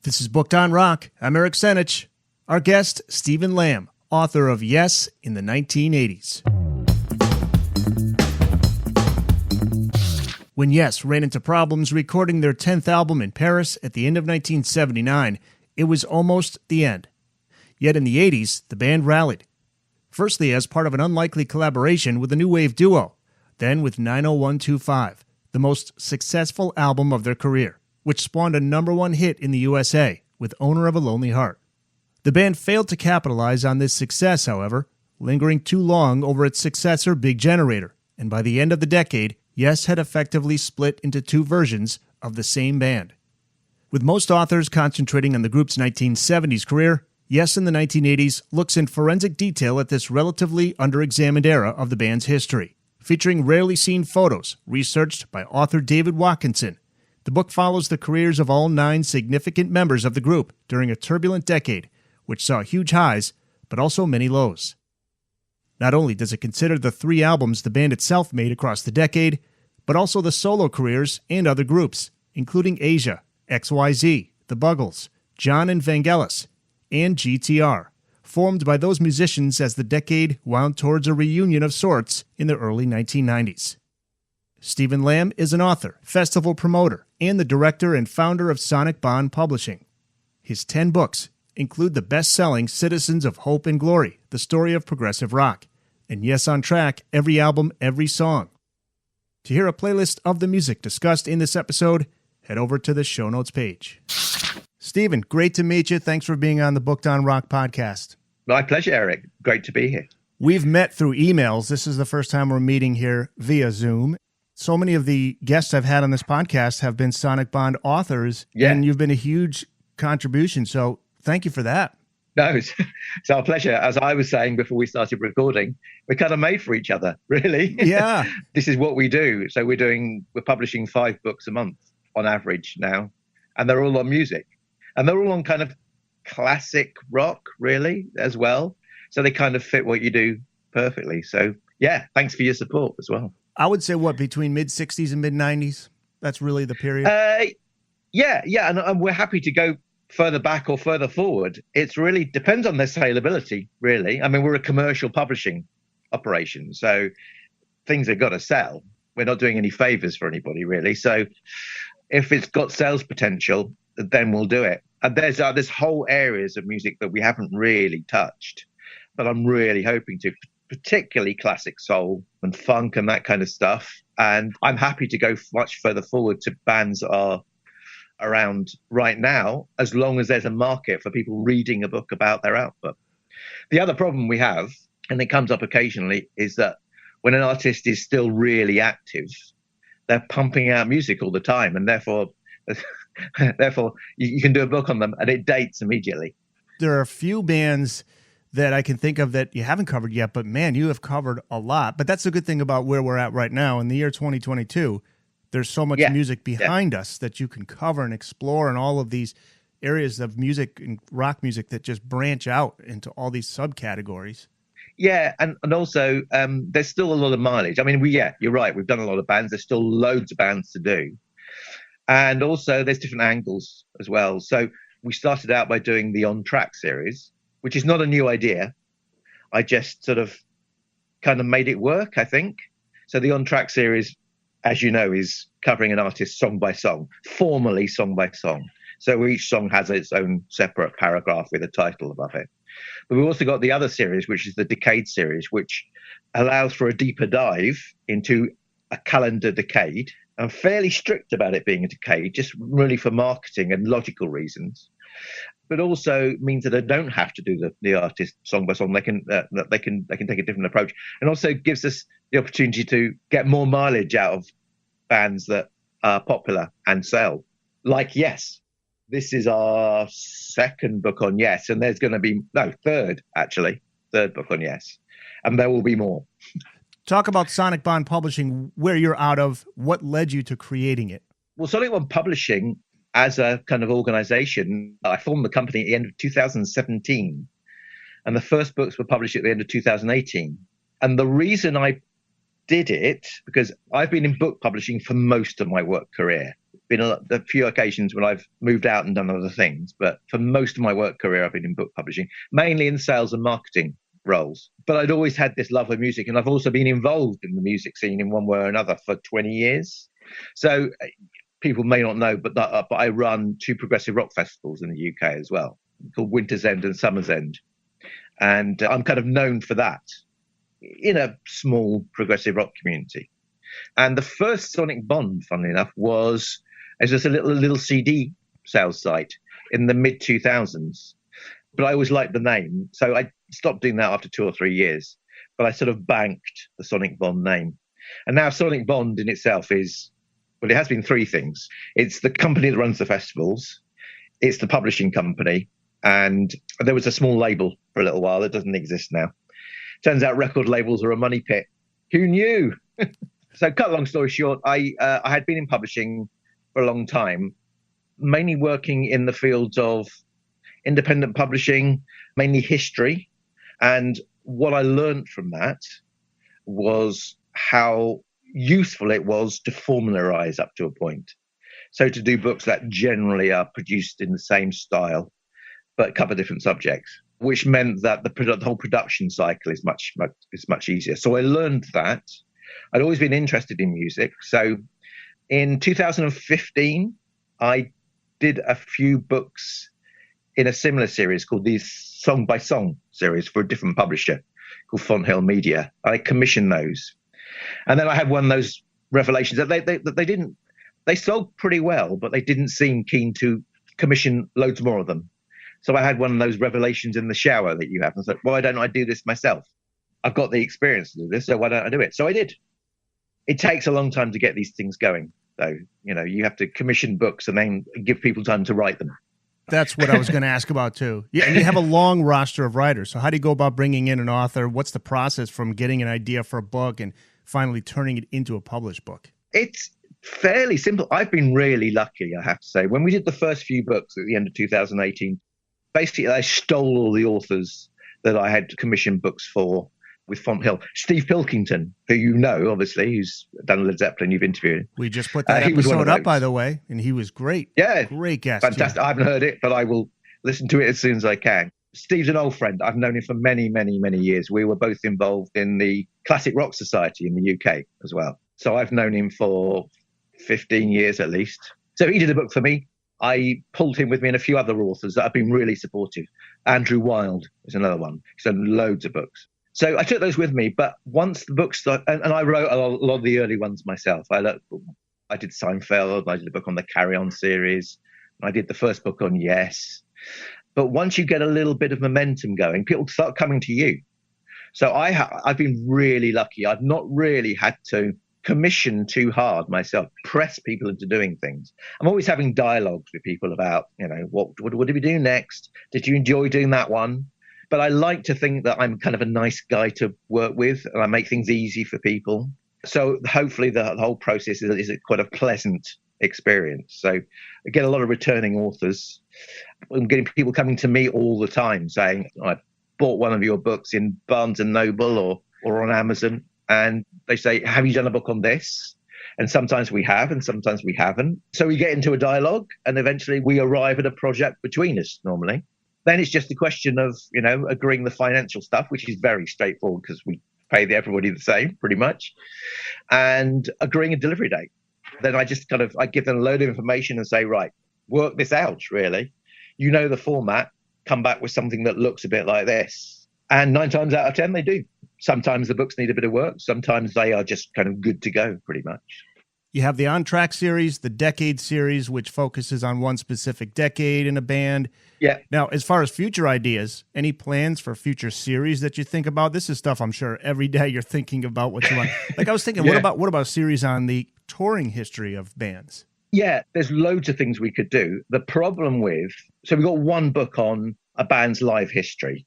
This is Booked on Rock. I'm Eric Senich. Our guest, Stephen Lambe, author of Yes in the 1980s. When Yes ran into problems recording their 10th album in Paris at the end of 1979, it was almost the end. Yet in the 80s, the band rallied. Firstly as part of an unlikely collaboration with a new wave duo, then with 90125, the most successful album of their career, which spawned a #1 hit in the USA with Owner of a Lonely Heart. The band failed to capitalize on this success, however, lingering too long over its successor, Big Generator, and by the end of the decade, Yes had effectively split into two versions of the same band. With most authors concentrating on the group's 1970s career, Yes in the 1980s looks in forensic detail at this relatively underexamined era of the band's history, featuring rarely seen photos researched by author David Watkinson. The book follows the careers of all 9 significant members of the group during a turbulent decade, which saw huge highs, but also many lows. Not only does it consider the 3 albums the band itself made across the decade, but also the solo careers and other groups, including Asia, XYZ, the Buggles, John and Vangelis, and GTR, formed by those musicians as the decade wound towards a reunion of sorts in the early 1990s. Stephen Lambe is an author, festival promoter, and the director and founder of Sonic Bond Publishing. His 10 books include the best-selling Citizens of Hope and Glory, the story of progressive rock, and Yes on Track, Every Album, Every Song. To hear a playlist of the music discussed in this episode, head over to the show notes page. Stephen, great to meet you. Thanks for being on the Booked on Rock podcast. My pleasure, Eric. Great to be here. We've met through emails. This is the first time we're meeting here via Zoom. So many of the guests I've had on this podcast have been Sonic Bond authors, and you've been a huge contribution. So thank you for that. No, it's our pleasure. As I was saying before we started recording, we're kind of made for each other, really. Yeah. This is what we do. So we're publishing 5 books a month on average now, and they're all on music. And they're all on kind of classic rock, really, as well. So they kind of fit what you do perfectly. So, yeah, thanks for your support as well. I would say, between mid-'60s and mid-'90s? That's really the period? Yeah, and we're happy to go further back or further forward. It really depends on their saleability, really. I mean, we're a commercial publishing operation, so things have got to sell. We're not doing any favors for anybody, really. So if it's got sales potential, then we'll do it. And there's whole areas of music that we haven't really touched, but I'm really hoping to, particularly classic soul and funk and that kind of stuff. And I'm happy to go much further forward to bands that are around right now, as long as there's a market for people reading a book about their output. The other problem we have, and it comes up occasionally, is that when an artist is still really active, they're pumping out music all the time, and therefore you can do a book on them and it dates immediately. There are a few bands that I can think of that you haven't covered yet, but man, you have covered a lot. But that's the good thing about where we're at right now in the year 2022. There's so much music behind us that you can cover and explore, and all of these areas of music and rock music that just branch out into all these subcategories. Yeah, and also there's still a lot of mileage. I mean, you're right. We've done a lot of bands. There's still loads of bands to do. And also there's different angles as well. So we started out by doing the On Track series, which is not a new idea. I just sort of kind of made it work, I think. So the On Track series, as you know, is covering an artist song by song, formally song by song. So each song has its own separate paragraph with a title above it. But we've also got the other series, which is the Decade series, which allows for a deeper dive into a calendar decade. I'm fairly strict about it being a decade, just really for marketing and logical reasons. But also means that I don't have to do the artist song by song. They can take a different approach, and also gives us the opportunity to get more mileage out of bands that are popular and sell. Like Yes, this is our second book on Yes, and there's going to be third book on Yes, and there will be more. Talk about Sonic Bond Publishing, where you're out of, what led you to creating it. Well, Sonic Bond Publishing, as a kind of organization, I formed the company at the end of 2017, and the first books were published at the end of 2018. And the reason I did it, because I've been in book publishing for most of my work career. been a few occasions when I've moved out and done other things, but for most of my work career, I've been in book publishing, mainly in sales and marketing roles. But I'd always had this love of music, and I've also been involved in the music scene in one way or another for 20 years. So people may not know, but I run 2 progressive rock festivals in the UK as well, called Winter's End and Summer's End. And I'm kind of known for that in a small progressive rock community. And the first Sonic Bond, funnily enough, was as just a little CD sales site in the mid-2000s. But I always liked the name, so I stopped doing that after 2 or 3 years. But I sort of banked the Sonic Bond name. And now Sonic Bond in itself is, well, it has been 3 things. It's the company that runs the festivals, it's the publishing company, and there was a small label for a little while that doesn't exist now. Turns out record labels are a money pit. Who knew? So cut a long story short, I had been in publishing for a long time, mainly working in the fields of independent publishing, mainly history. And what I learned from that was how useful it was to formularize up to a point. So to do books that generally are produced in the same style, but cover different subjects, which meant that the whole production cycle is much easier. So I learned that. I'd always been interested in music. So in 2015, I did a few books in a similar series called the Song by Song series for a different publisher called Fonthill Media. I commissioned those. And then I had one of those revelations that they sold pretty well, but they didn't seem keen to commission loads more of them. So I had one of those revelations in the shower that you have. I was like, why don't I do this myself? I've got the experience to do this, so why don't I do it? So I did. It takes a long time to get these things going, though. You know, you have to commission books and then give people time to write them. That's what I was going to ask about, too. Yeah, and you have a long roster of writers. So how do you go about bringing in an author? What's the process from getting an idea for a book and finally turning it into a published book? It's fairly simple. I've been really lucky, I have to say. When we did the first few books at the end of 2018, basically I stole all the authors that I had commissioned books for with Fonthill. Steve Pilkington, who you know, obviously, who's done Led Zeppelin, you've interviewed. We just put that episode up, by the way, and he was great. Yeah. Great guest. Fantastic. Yeah. I haven't heard it, but I will listen to it as soon as I can. Steve's an old friend. I've known him for many, many, many years. We were both involved in the Classic Rock Society in the UK as well. So I've known him for 15 years at least. So he did a book for me. I pulled him with me and a few other authors that have been really supportive. Andrew Wilde is another one. He's done loads of books. So I took those with me, but once the book started, and I wrote a lot of the early ones myself. I did Seinfeld, I did a book on the Carry On series, I did the first book on Yes. But once you get a little bit of momentum going, people start coming to you. So I've been really lucky. I've not really had to commission too hard myself, press people into doing things. I'm always having dialogues with people about, you know, what do we do next? Did you enjoy doing that one? But I like to think that I'm kind of a nice guy to work with, and I make things easy for people. So hopefully the whole process is quite a pleasant experience. So I get a lot of returning authors. I'm getting people coming to me all the time saying, I bought one of your books in Barnes and Noble or on Amazon, and they say, have you done a book on this? And sometimes we have, and sometimes we haven't. So we get into a dialogue, and eventually we arrive at a project between us normally. Then it's just a question of, you know, agreeing the financial stuff, which is very straightforward because we pay everybody the same pretty much, and agreeing a delivery date. Then I give them a load of information and say, right, work this out, really. You know the format, come back with something that looks a bit like this. And 9 times out of 10, they do. Sometimes the books need a bit of work. Sometimes they are just kind of good to go, pretty much. You have the On Track series, the Decade series, which focuses on one specific decade in a band. Yeah. Now, as far as future ideas, any plans for future series that you think about? This is stuff I'm sure every day you're thinking about what you want. Like I was thinking, Yeah. what about a series on the touring history of bands? Yeah, there's loads of things we could do. The problem so we've got one book on a band's live history,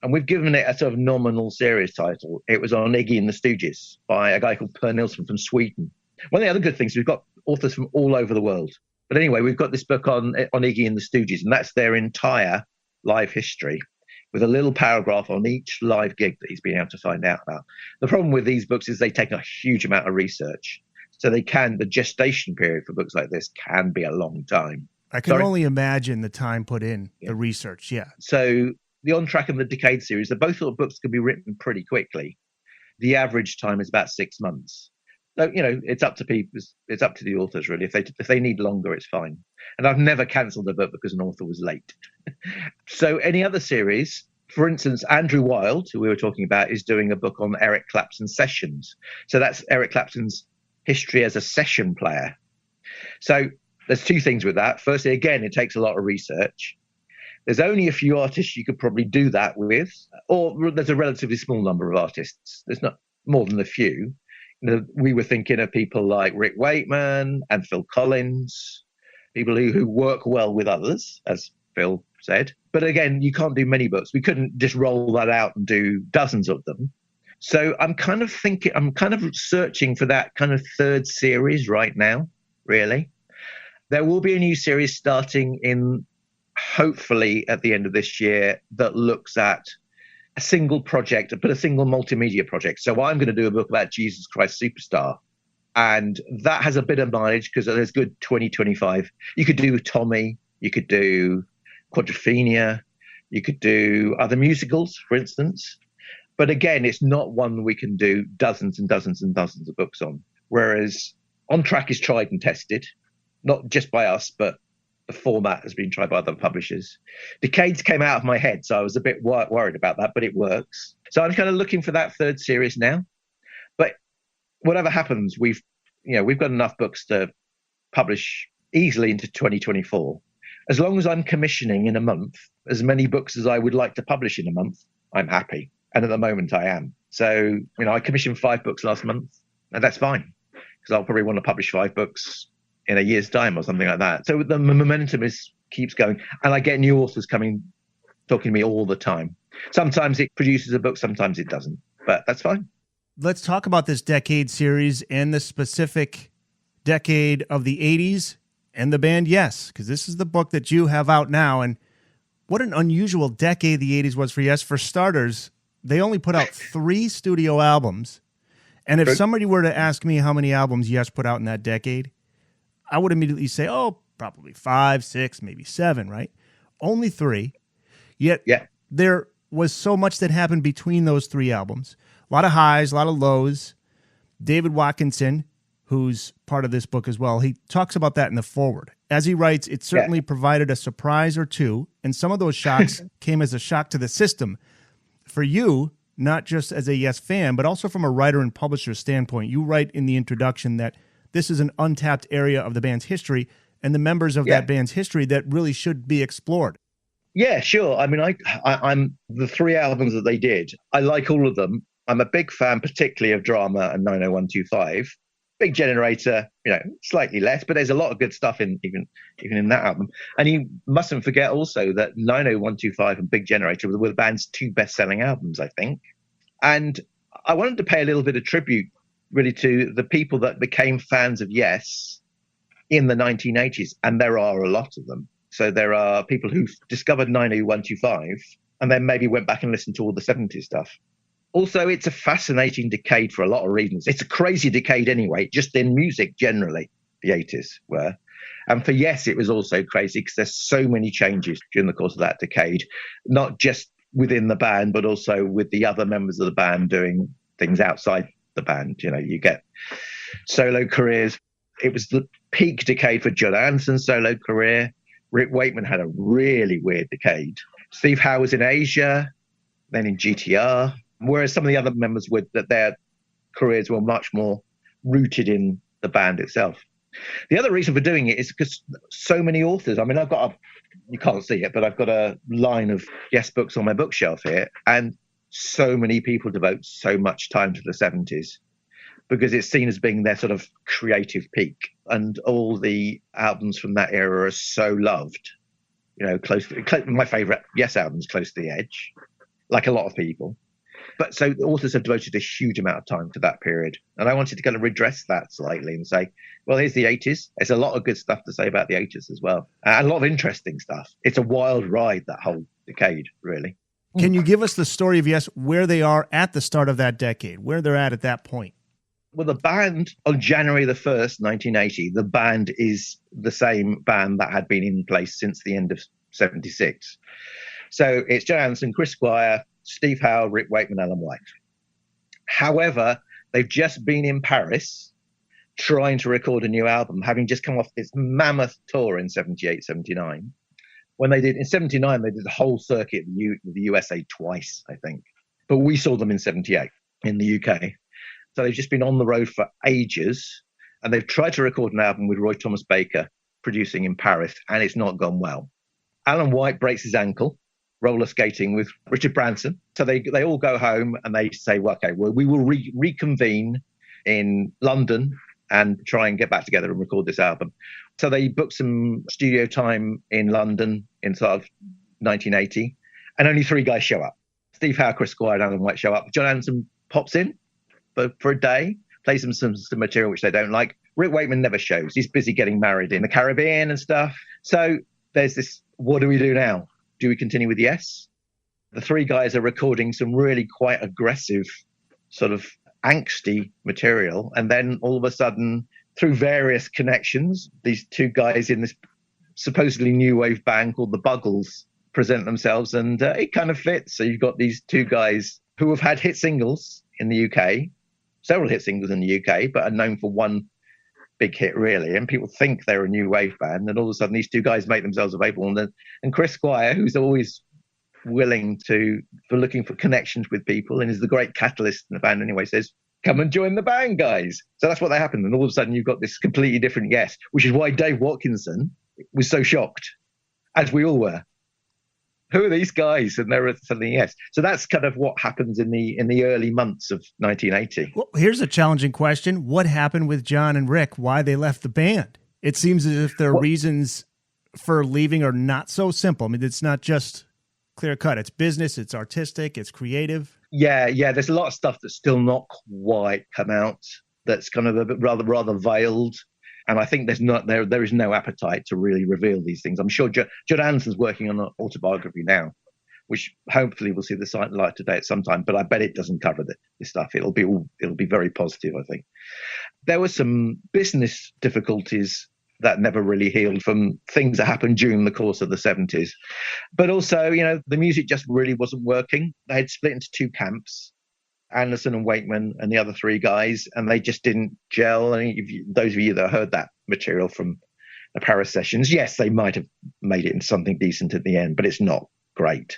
and we've given it a sort of nominal series title. It was on Iggy and the Stooges by a guy called Per Nilsson from Sweden. One of the other good things, we've got authors from all over the world. But anyway, we've got this book on Iggy and the Stooges, and that's their entire live history with a little paragraph on each live gig that he's been able to find out about. The problem with these books is they take a huge amount of research. So the gestation period for books like this can be a long time. I can only imagine the time put in the research. Yeah. So the On Track and the Decade series, they're both sort of books can be written pretty quickly. The average time is about 6 months. So, it's up to people. It's up to the authors, really. If they need longer, it's fine. And I've never cancelled a book because an author was late. So any other series, for instance, Andrew Wilde, who we were talking about, is doing a book on Eric Clapton's sessions. So that's Eric Clapton's history as a session player. So there's two things with that. Firstly, again, it takes a lot of research. There's only a few artists you could probably do that with, or there's a relatively small number of artists. There's not more than a few. We were thinking of people like Rick Wakeman and Phil Collins, people who work well with others, as Phil said. But again, you can't do many books. We couldn't just roll that out and do dozens of them. So I'm kind of searching for that kind of third series right now, really. There will be a new series starting hopefully at the end of this year that looks at a single project, but a single multimedia project. So I'm going to do a book about Jesus Christ Superstar. And that has a bit of mileage because there's good 2025. You could do Tommy, you could do Quadrophenia, you could do other musicals, for instance. But again, it's not one we can do dozens and dozens and dozens of books on. Whereas On Track is tried and tested, not just by us, but the format has been tried by other publishers. Decades came out of my head, so I was a bit worried about that, but it works. So I'm kind of looking for that third series now. But whatever happens, we've got enough books to publish easily into 2024. As long as I'm commissioning in a month as many books as I would like to publish in a month, I'm happy. And at the moment I am. So, I commissioned 5 books last month, and that's fine because I'll probably want to publish 5 books in a year's time or something like that. So the momentum keeps going, and I get new authors talking to me all the time. Sometimes it produces a book, sometimes it doesn't, but that's fine. Let's talk about this decade series and the specific decade of the 80s and the band Yes, because this is the book that you have out now. And what an unusual decade the 80s was for Yes. For starters, they only put out 3 studio albums. And if somebody were to ask me how many albums Yes put out in that decade, I would immediately say, probably 5, 6, maybe 7, right? Only 3. Yet there was so much that happened between those 3 albums. A lot of highs, a lot of lows. David Watkinson, who's part of this book as well, he talks about that in the foreword. As he writes, it certainly provided a surprise or two, and some of those shocks came as a shock to the system. For you, not just as a Yes fan, but also from a writer and publisher standpoint, you write in the introduction that this is an untapped area of the band's history and the members of that band's history that really should be explored. Yeah, sure. I mean, I'm the 3 albums that they did. I like all of them. I'm a big fan, particularly of Drama and 90125. Big Generator, slightly less, but there's a lot of good stuff even in that album. And you mustn't forget also that 90125 and Big Generator were the band's 2 best-selling albums, I think. And I wanted to pay a little bit of tribute really to the people that became fans of Yes in the 1980s, and there are a lot of them. So there are people who discovered 90125 and then maybe went back and listened to all the 70s stuff. Also, it's a fascinating decade for a lot of reasons. It's a crazy decade anyway, just in music generally, the 80s were. And for Yes, it was also crazy because there's so many changes during the course of that decade, not just within the band, but also with the other members of the band doing things outside the band. You get solo careers. It was the peak decade for John Anderson's solo career. Rick Wakeman had a really weird decade. Steve Howe was in Asia, then in GTR, whereas some of the other members that their careers were much more rooted in the band itself. The other reason for doing it is because so many authors, I mean, you can't see it, but I've got a line of Yes books on my bookshelf here, and so many people devote so much time to the 70s because it's seen as being their sort of creative peak. And all the albums from that era are so loved. My favorite Yes album is Close to the Edge, like a lot of people. But so the authors have devoted a huge amount of time to that period. And I wanted to kind of redress that slightly and say, well, here's the 80s. There's a lot of good stuff to say about the 80s as well. And a lot of interesting stuff. It's a wild ride, that whole decade, really. Can you give us the story of Yes, where they are at the start of that decade, where they're at that point? Well, the band on January the 1st, 1980, the band is the same band that had been in place since the end of 76. So it's John Anderson, Chris Squire, Steve Howe, Rick Wakeman, Alan White. However, they've just been in Paris trying to record a new album, having just come off this mammoth tour in 78, 79. When they did, in 79, they did the whole circuit of the USA twice, I think. But we saw them in 78 in the UK. So they've just been on the road for ages, and they've tried to record an album with Roy Thomas Baker producing in Paris, and it's not gone well. Alan White breaks his ankle roller skating with Richard Branson. So they all go home and they say, well, okay, well, we will reconvene in London and try and get back together and record this album. So they booked some studio time in London in sort of 1980, and only 3 guys show up. Steve Howe, Chris Squire, and Alan White show up. John Anderson pops in for a day, plays them some material which they don't like. Rick Wakeman never shows. He's busy getting married in the Caribbean and stuff. So there's this, what do we do now? Do we continue with Yes? The 3 guys are recording some really quite aggressive, sort of angsty material. And then all of a sudden, through various connections, these 2 guys in this supposedly new wave band called the Buggles present themselves, and it kind of fits. So you've got these 2 guys who have had hit singles in the UK, several hit singles in the UK, but are known for one big hit, really. And people think they're a new wave band, and all of a sudden these 2 guys make themselves available. And Chris Squire, who's always willing for looking for connections with people and is the great catalyst in the band anyway, says, come and join the band, guys. So that's what that happened. And all of a sudden you've got this completely different Yes, which is why Dave Watkinson was so shocked, as we all were. Who are these guys? And they're suddenly Yes. So that's kind of what happens in the early months of 1980. Well, here's a challenging question. What happened with John and Rick? Why they left the band? It seems as if their reasons for leaving are not so simple. I mean, it's not just clear cut. It's business, it's artistic, it's creative. Yeah. There's a lot of stuff that's still not quite come out. That's kind of a bit rather veiled. And I think there is no appetite to really reveal these things. I'm sure John Anderson's working on an autobiography now, which hopefully will see the light today at some time. But I bet it doesn't cover this stuff. It'll be very positive, I think. There were some business difficulties that never really healed from things that happened during the course of the 70s. But also, the music just really wasn't working. They had split into 2 camps. Anderson and Wakeman and the other 3 guys, and they just didn't gel. And those of you that heard that material from the Paris sessions, yes, they might have made it into something decent at the end, but it's not great.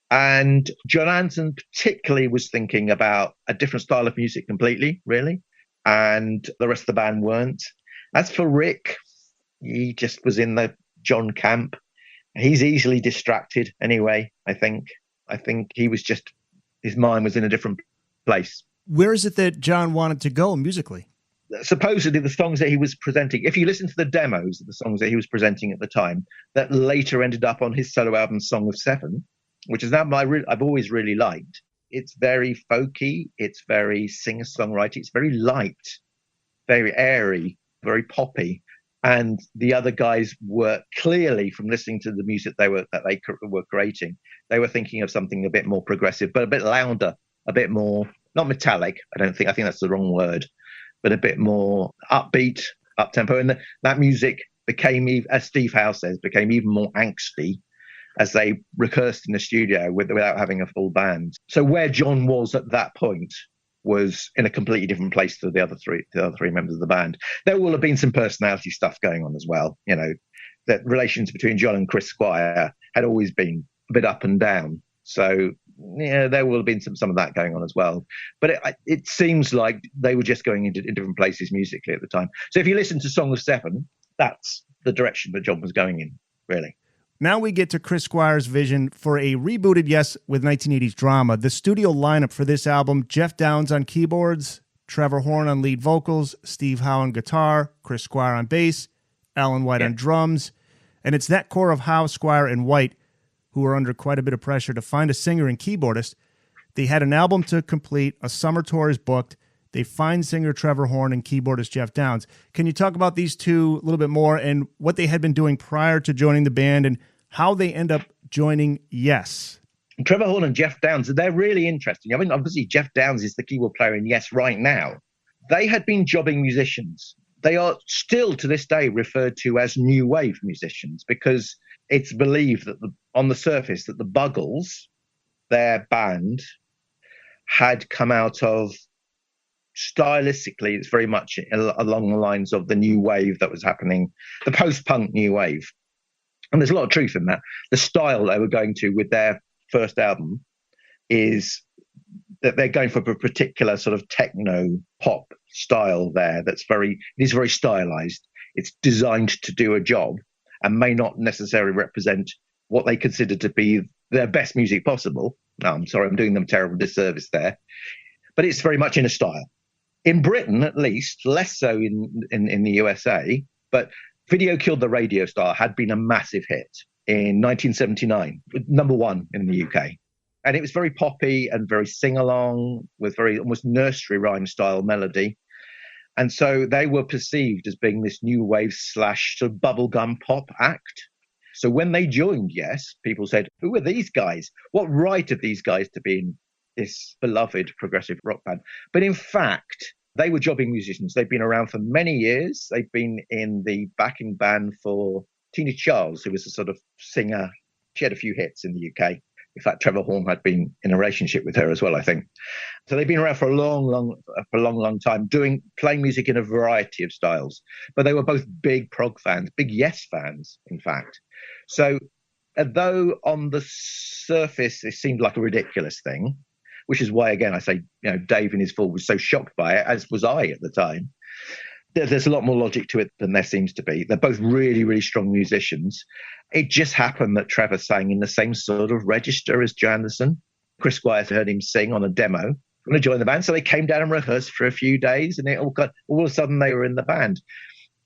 And John Anderson particularly was thinking about a different style of music completely, really, and the rest of the band weren't. As for Rick, he just was in the John camp. He's easily distracted anyway, I think. I think he was just, his mind was in a different place. Where is it that John wanted to go musically? Supposedly the songs that he was presenting, if you listen to the demos of the songs that he was presenting at the time, that later ended up on his solo album Song of Seven, which is now I've always really liked. It's very folky, it's very singer-songwriter, it's very light, very airy, very poppy. And the other guys were clearly, from listening to the music they were creating, they were thinking of something a bit more progressive, but a bit louder, a bit more, not metallic. I think that's the wrong word, but a bit more upbeat, up-tempo. And that music became, as Steve Howe says, became even more angsty as they rehearsed in the studio without having a full band. So where John was at that point was in a completely different place to the other 3 members of the band. There will have been some personality stuff going on as well. That relations between John and Chris Squire had always been a bit up and down. So there will have been some of that going on as well. But it seems like they were just going in different places musically at the time. So if you listen to Song of Seven, that's the direction that John was going in, really. Now we get to Chris Squire's vision for a rebooted Yes with 1980s drama. The studio lineup for this album: Jeff Downes on keyboards, Trevor Horn on lead vocals, Steve Howe on guitar, Chris Squire on bass, Alan White on drums. And it's that core of Howe, Squire, and White who were under quite a bit of pressure to find a singer and keyboardist. They had an album to complete, a summer tour is booked. They find singer Trevor Horn and keyboardist Jeff Downes. Can you talk about these 2 a little bit more and what they had been doing prior to joining the band and how they end up joining Yes? Trevor Horn and Jeff Downes, they're really interesting. I mean, obviously Jeff Downes is the keyboard player in Yes right now. they had been jobbing musicians. They are still to this day referred to as new wave musicians because it's believed that on the surface that the Buggles, their band, had come out of, stylistically, it's very much along the lines of the new wave that was happening, the post-punk new wave. And there's a lot of truth in that. The style they were going to with their first album is that they're going for a particular sort of techno pop style there it is very stylized. It's designed to do a job and may not necessarily represent what they consider to be their best music possible. No, I'm sorry, I'm doing them a terrible disservice there. But it's very much in a style. In Britain, at least, less so in the USA, but Video Killed the Radio Star had been a massive hit in 1979, number one in the UK. And it was very poppy and very sing-along with very almost nursery rhyme style melody. And so they were perceived as being this new wave / sort of bubblegum pop act. So when they joined Yes, people said, who are these guys? What right have these guys to be in this beloved progressive rock band? But in fact, they were jobbing musicians. They've been around for many years. They've been in the backing band for Tina Charles, who was a sort of singer. She had a few hits in the UK. In fact, Trevor Horn had been in a relationship with her as well, I think. So they've been around for a long time, playing music in a variety of styles. But they were both big prog fans, big Yes fans, in fact. So although on the surface it seemed like a ridiculous thing, which is why, again, I say, Dave in his fall was so shocked by it, as was I at the time. There's a lot more logic to it than there seems to be. They're both really, really strong musicians. It just happened that Trevor sang in the same sort of register as Joe Anderson. Chris Squires heard him sing on a demo. I'm going to join the band. So they came down and rehearsed for a few days, and all of a sudden they were in the band.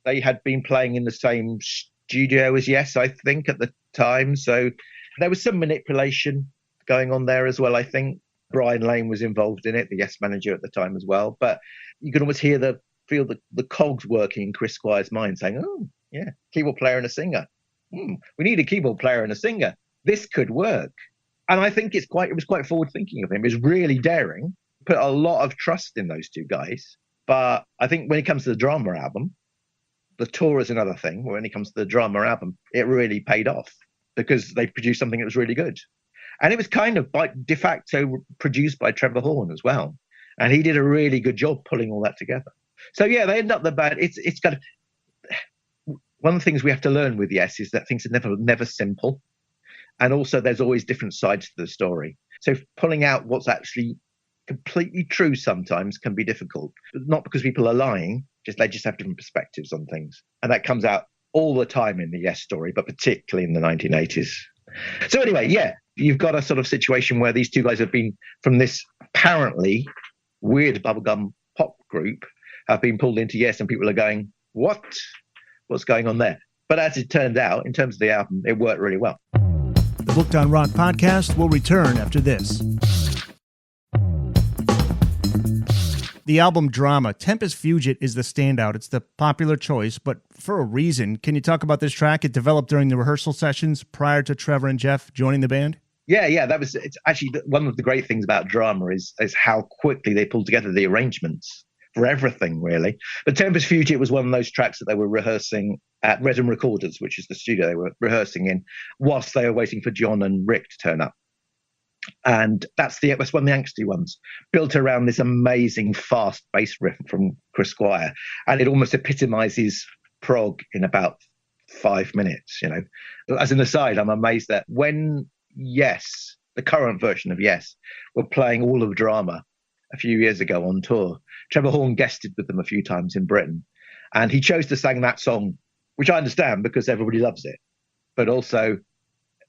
They had been playing in the same studio as Yes, I think, at the time. So there was some manipulation going on there as well, I think. Brian Lane was involved in it, the Yes manager at the time as well. But you could almost feel the cogs working in Chris Squires' mind saying, oh, yeah, keyboard player and a singer. We need a keyboard player and a singer. This could work. And I think it was quite forward thinking of him. It was really daring, put a lot of trust in those two guys. But I think when it comes to the drama album, the tour is another thing. When it comes to the drama album, it really paid off because they produced something that was really good. And it was kind of de facto produced by Trevor Horn as well. And he did a really good job pulling all that together. So, yeah, they end up the band. It's kind of one of the things we have to learn with Yes is that things are never simple. And also there's always different sides to the story. So pulling out what's actually completely true sometimes can be difficult. Not because people are lying, they just have different perspectives on things. And that comes out all the time in the Yes story, but particularly in the 1980s. So anyway, yeah, you've got a sort of situation where these two guys have been from this apparently weird bubblegum pop group have been pulled into Yes, and people are going, what? What's going on there? But as it turned out, in terms of the album, it worked really well. The Booked on Rock podcast will return after this. The album Drama, Tempest Fugit is the standout. It's the popular choice, but for a reason. Can you talk about this track? It developed during the rehearsal sessions prior to Trevor and Jeff joining the band? Yeah, it's actually one of the great things about Drama is how quickly they pulled together the arrangements for everything, really. But Tempest Fugit was one of those tracks that they were rehearsing at Redden Recorders, which is the studio they were rehearsing in, whilst they were waiting for John and Rick to turn up. And that's one of the angsty ones, built around this amazing fast bass riff from Chris Squire. And it almost epitomizes prog in about 5 minutes, As an aside, I'm amazed that when Yes, the current version of Yes, were playing all of Drama a few years ago on tour, Trevor Horn guested with them a few times in Britain. And he chose to sing that song, which I understand because everybody loves it. But also,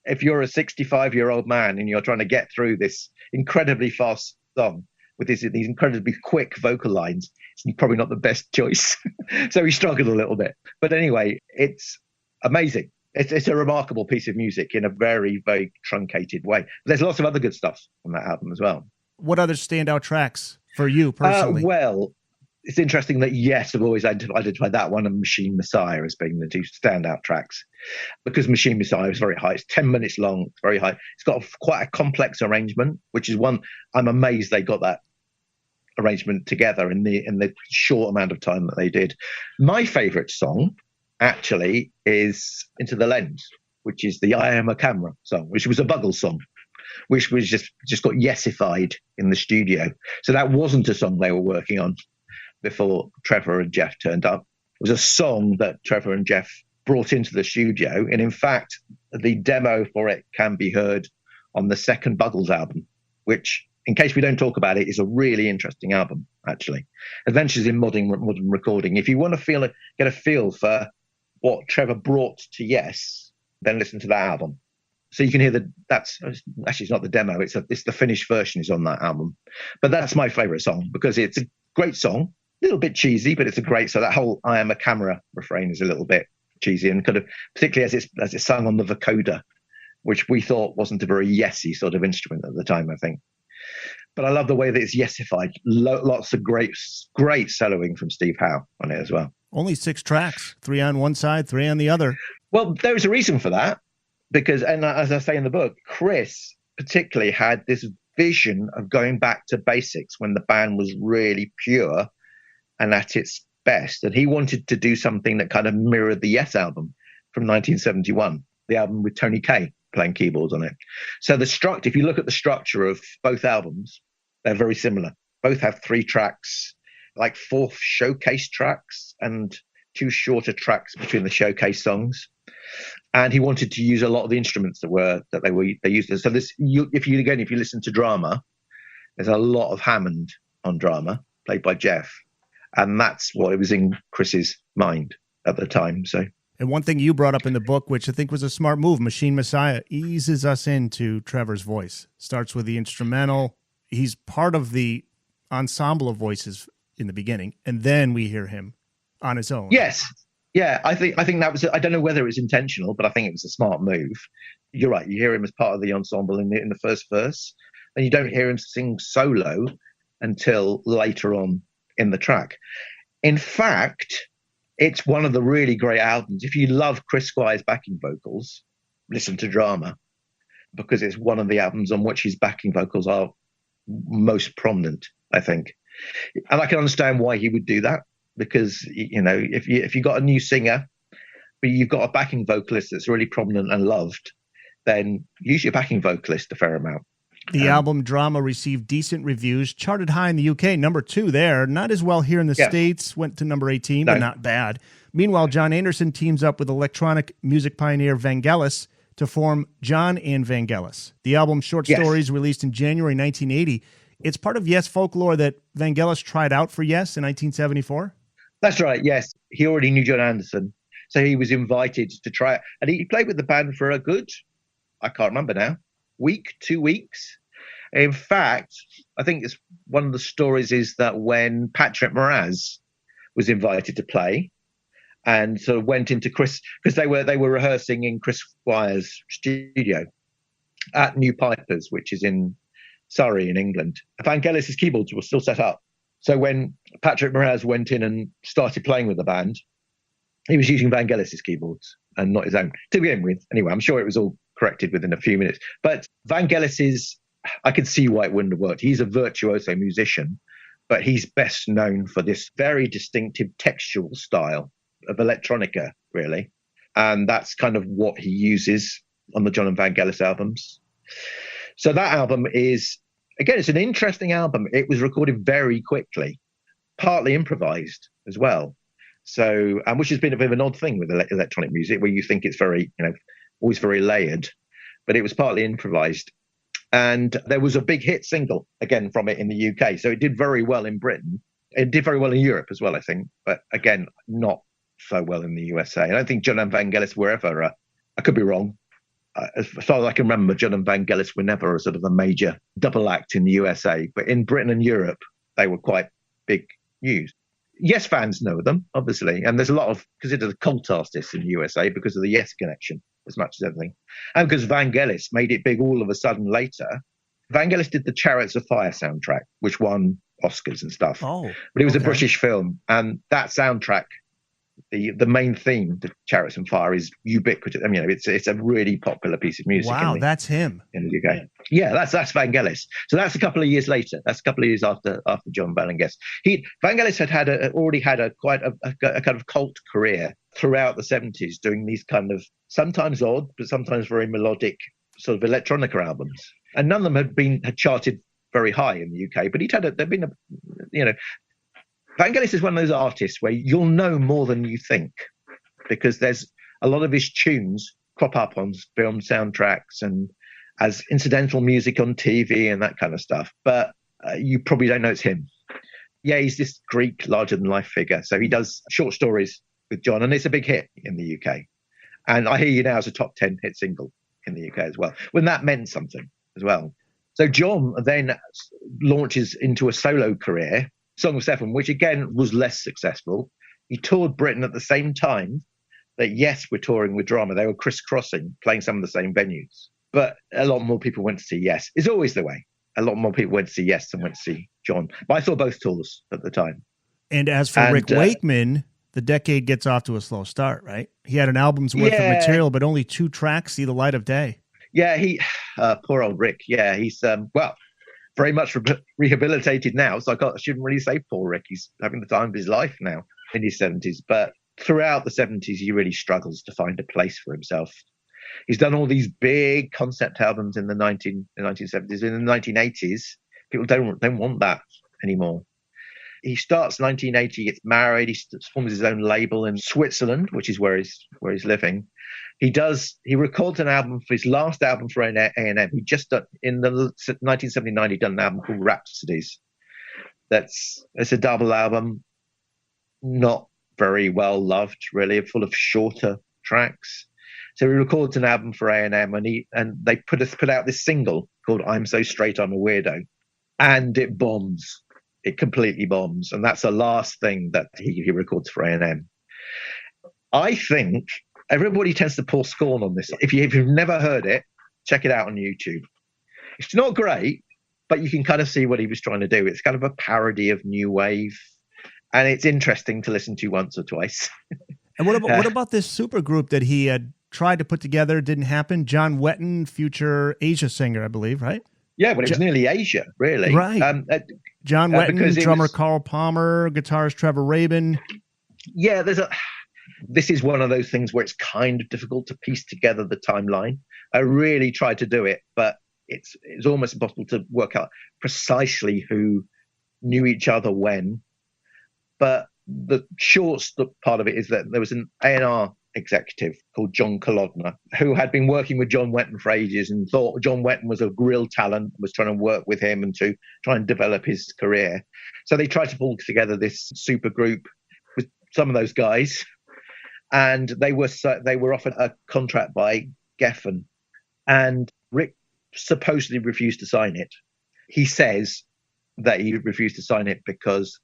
if you're a 65-year-old man and you're trying to get through this incredibly fast song with these incredibly quick vocal lines, it's probably not the best choice. So he struggled a little bit. But anyway, it's amazing. It's a remarkable piece of music in a very, very truncated way. There's lots of other good stuff on that album as well. What other standout tracks for you personally? Well, it's interesting that Yes have always identified that one and Machine Messiah as being the two standout tracks, because Machine Messiah is very high. It's 10 minutes long. It's very high. It's got quite a complex arrangement, which is one I'm amazed they got that arrangement together in the short amount of time that they did. My favourite song actually is Into the Lens, which is the I Am a Camera song, which was a Buggles song, which was just got yesified in the studio. So that wasn't a song they were working on before Trevor and Jeff turned up. It was a song that Trevor and Jeff brought into the studio. And in fact, the demo for it can be heard on the second Buggles album, which, in case we don't talk about it, is a really interesting album, actually. Adventures in Modern Recording. If you want to get a feel for what Trevor brought to Yes, then listen to that album. So you can hear that's actually, it's not the demo, it's the finished version is on that album. But that's my favorite song because it's a great song, a little bit cheesy, but it's a great, so that whole I Am a Camera refrain is a little bit cheesy, and kind of particularly as it's sung on the vocoder, which we thought wasn't a very yesy sort of instrument at the time, I think. But I love the way that it's yesified. Lots of great soloing from Steve Howe on it as well. Only 6 tracks, 3 on one side, 3 on the other. Well, there was a reason for that, because, and as I say in the book, Chris particularly had this vision of going back to basics when the band was really pure and at its best. And he wanted to do something that kind of mirrored the Yes album from 1971, the album with Tony Kaye playing keyboards on it. So if you look at the structure of both albums, they're very similar. Both have 3 tracks, like 4 showcase tracks and 2 shorter tracks between the showcase songs. And he wanted to use a lot of the instruments they used. So if you listen to Drama, there's a lot of Hammond on Drama, played by Jeff, and that's what was in Chris's mind at the time. So. And one thing you brought up in the book, which I think was a smart move, Machine Messiah eases us into Trevor's voice. Starts with the instrumental. He's part of the ensemble of voices in the beginning, and then we hear him on his own. Yes. Yeah, I think that was, I don't know whether it was intentional, but I think it was a smart move. You're right. You hear him as part of the ensemble in the first verse, and you don't hear him sing solo until later on in the track. In fact, it's one of the really great albums. If you love Chris Squire's backing vocals, listen to Drama, because it's one of the albums on which his backing vocals are most prominent, I think. And I can understand why he would do that, because, you know, if you got a new singer, but you've got a backing vocalist that's really prominent and loved, then use your backing vocalist a fair amount. The album Drama received decent reviews, charted high in the UK, number 2 there. Not as well here in the States, went to number 18, but not bad. Meanwhile, John Anderson teams up with electronic music pioneer Vangelis to form John and Vangelis. The album Short Stories, released in January 1980. It's part of Yes folklore that Vangelis tried out for Yes in 1974? That's right, yes. He already knew John Anderson, so he was invited to try it. And he played with the band for a good, I can't remember now, 2 weeks. In fact, I think it's one of the stories is that when Patrick Moraz was invited to play and sort of went into Chris, because they were rehearsing in Chris Squire's studio at New Pipers, which is in Surrey in England. Vangelis' keyboards were still set up. So when Patrick Moraz went in and started playing with the band, he was using Vangelis' keyboards and not his own to begin with. Anyway, I'm sure it was all corrected within a few minutes. But Vangelis I could see why it wouldn't have worked. He's a virtuoso musician, but he's best known for this very distinctive textual style of electronica, really. And that's kind of what he uses on the John and Vangelis albums. So that album is, again, it's an interesting album. It was recorded very quickly, partly improvised as well. So, which has been a bit of an odd thing with electronic music, where you think it's very, always very layered, but it was partly improvised. And there was a big hit single, again, from it in the UK. So it did very well in Britain. It did very well in Europe as well, I think. But again, not so well in the USA. I don't think John and Vangelis were ever, I could be wrong. As far as I can remember, John and Vangelis were never a sort of a major double act in the USA. But in Britain and Europe, they were quite big news. Yes fans know them, obviously. And there's a lot of considered cult artists in the USA because of the Yes connection, as much as anything. And because Vangelis made it big all of a sudden later. Vangelis did the Chariots of Fire soundtrack, which won Oscars and stuff. Oh, but it was a British film. And that soundtrack the main theme, the Chariots and Fire, is ubiquitous. I mean, it's a really popular piece of music. Wow, that's him in the UK. Yeah, that's Vangelis. So that's a couple of years later. That's a couple of years after John Vangelis. Vangelis had already had a quite a kind of cult career throughout the 70s, doing these kind of sometimes odd but sometimes very melodic sort of electronica albums, and none of them had charted very high in the UK. But Vangelis is one of those artists where you'll know more than you think, because there's a lot of his tunes crop up on film soundtracks and as incidental music on TV and that kind of stuff. But you probably don't know it's him. Yeah, he's this Greek larger-than-life figure. So he does short stories with John, and it's a big hit in the UK. And I Hear You Now is a top 10 hit single in the UK as well, when that meant something as well. So John then launches into a solo career, Song of Seven, which again was less successful. He toured Britain at the same time that Yes were touring with Drama. They were crisscrossing, playing some of the same venues. But a lot more people went to see Yes. It's always the way. A lot more people went to see Yes than went to see John. But I saw both tours at the time. And as for Rick Wakeman, the decade gets off to a slow start, right? He had an album's worth of material, but only 2 tracks see the light of day. Yeah, poor old Rick. Yeah, he's, very much rehabilitated now. So I shouldn't really say poor Rick. He's having the time of his life now in his 70s. But throughout the 70s, he really struggles to find a place for himself. He's done all these big concept albums in the 1970s. In the 1980s, people don't want that anymore. He starts 1980, gets married, he forms his own label in Switzerland, which is where he's living. He records an album for his last album for A&M. He just done, in the 1979, he'd done an album called Rhapsodies. It's a double album, not very well loved, really, full of shorter tracks. So he records an album for A&M, and they put out this single called "I'm So Straight I'm a Weirdo," and it bombs. It completely bombs, and that's the last thing that he records for A&M. I think everybody tends to pour scorn on this. If you've never heard it, check it out on YouTube. It's not great, but you can kind of see what he was trying to do. It's kind of a parody of new wave, and it's interesting to listen to once or twice. And what about this supergroup that he had tried to put together? Didn't happen. John Wetton, future Asia singer, I believe, right? Yeah, but it was nearly Asia, really. Right. John Wetton, drummer Carl Palmer, guitarist Trevor Rabin. Yeah, this is one of those things where it's kind of difficult to piece together the timeline. I really tried to do it, but it's almost impossible to work out precisely who knew each other when. But the short part of it is that there was an A&R executive called John Kolodner, who had been working with John Wetton for ages and thought John Wetton was a real talent, was trying to work with him and to try and develop his career. So they tried to pull together this super group with some of those guys, and they were offered a contract by Geffen, and Rick supposedly refused to sign it. He says that he refused to sign it because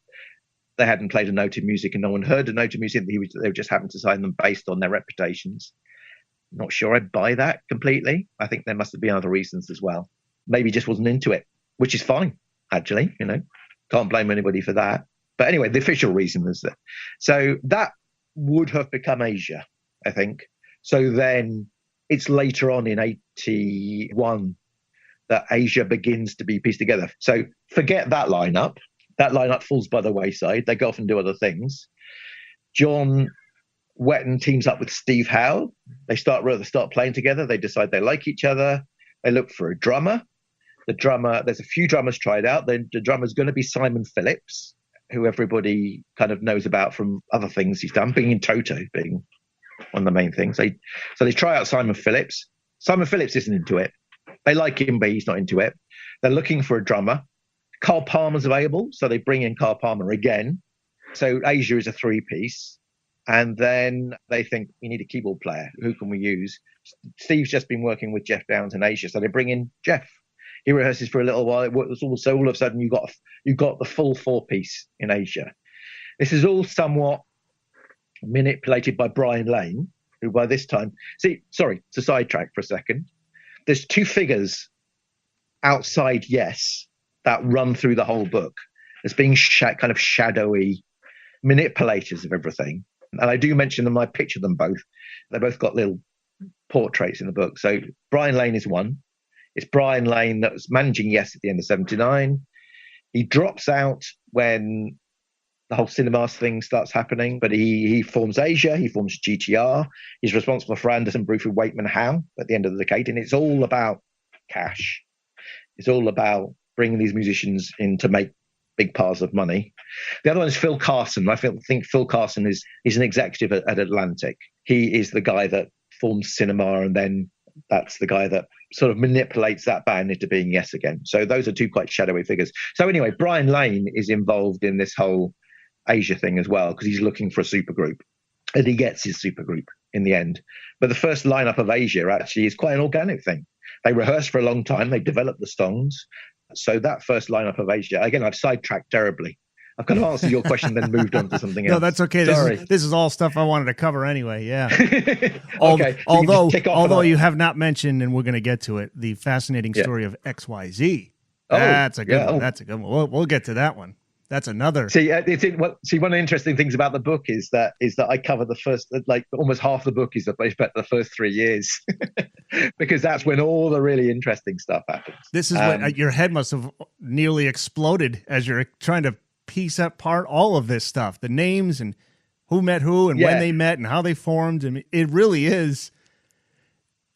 they hadn't played a note of music and no one heard a note of music. They just happened to sign them based on their reputations. Not sure I'd buy that completely. I think there must have been other reasons as well. Maybe just wasn't into it, which is fine, actually. Can't blame anybody for that. But anyway, the official reason is that. So that would have become Asia, I think. So then it's later on in 81 that Asia begins to be pieced together. So forget that lineup. That lineup falls by the wayside. They go off and do other things. John Wetton teams up with Steve Howe. They start playing together. They decide they like each other. They look for a drummer. There's a few drummers tried out. Then the drummer's going to be Simon Phillips, who everybody kind of knows about from other things he's done, being in Toto, being one of the main things. So they try out Simon Phillips. Simon Phillips isn't into it. They like him, but he's not into it. They're looking for a drummer. Carl Palmer's available, so they bring in Carl Palmer again. So Asia is a 3-piece. And then they think, we need a keyboard player. Who can we use? Steve's just been working with Jeff Downs in Asia, so they bring in Jeff. He rehearses for a little while. So all of a sudden, you got the full 4-piece in Asia. This is all somewhat manipulated by Brian Lane, who by this time... to sidetrack for a second. There's 2 figures outside Yes that run through the whole book as being kind of shadowy manipulators of everything. And I do mention them, I picture them both. They both got little portraits in the book. So Brian Lane is one. It's Brian Lane that was managing Yes at the end of 79. He drops out when the whole cinemas thing starts happening, but he forms Asia, he forms GTR. He's responsible for Anderson, Bruford, Wakeman, Howe at the end of the decade. And it's all about cash. It's all about bringing these musicians in to make big piles of money. The other one is Phil Carson. I think Phil Carson is an executive at Atlantic. He is the guy that forms cinema, and then that's the guy that sort of manipulates that band into being Yes again. So those are two quite shadowy figures. So anyway, Brian Lane is involved in this whole Asia thing as well, because he's looking for a supergroup, and he gets his supergroup in the end. But the first lineup of Asia actually is quite an organic thing. They rehearsed for a long time. They developed the songs. So that first lineup of Asia, again, I've sidetracked terribly. I've kind of answered your question, then moved on to something else. No, that's okay. Sorry. This is all stuff I wanted to cover anyway. Yeah. Okay. Although you have not mentioned, and we're going to get to it, the fascinating story of XYZ. That's a good one. That's a good one. We'll get to that one. That's another. See, one of the interesting things about the book is that I cover the first, like almost half the book is about the first 3 years, because that's when all the really interesting stuff happens. This is what your head must have nearly exploded as you're trying to piece apart all of this stuff, the names and who met who and when they met and how they formed. I mean, it really is.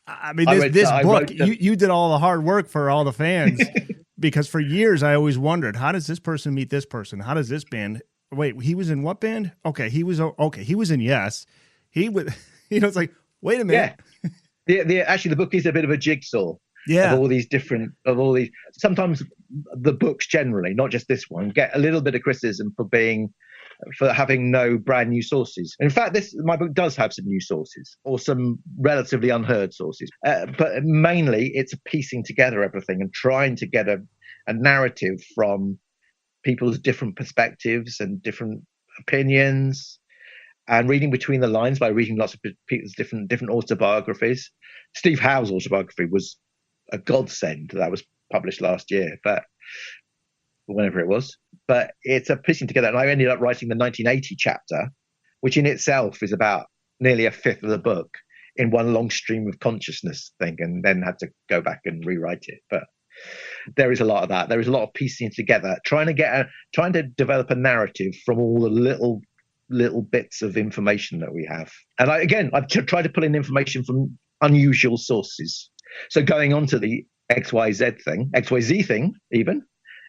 I mean, this book, you did all the hard work for all the fans. Because for years, I always wondered, how does this person meet this person? How does this band? Wait, he was in what band? Okay, he was in Yes. He would, it's like, wait a minute. Yeah. Actually, the book is a bit of a jigsaw. Yeah. Of all these. Sometimes the books generally, not just this one, get a little bit of criticism for having no brand new sources. In fact, my book does have some new sources, or some relatively unheard sources. But mainly it's piecing together everything and trying to get a narrative from people's different perspectives and different opinions, and reading between the lines by reading lots of people's different autobiographies. Steve Howe's autobiography was a godsend. That was published last year, but whenever it was. But it's a piecing together. And I ended up writing the 1980 chapter, which in itself is about nearly a fifth of the book in one long stream of consciousness thing, and then had to go back and rewrite it. But there is a lot of that. There is a lot of piecing together, trying to develop a narrative from all the little bits of information that we have. And I've tried to pull in information from unusual sources. So going on to the XYZ thing even,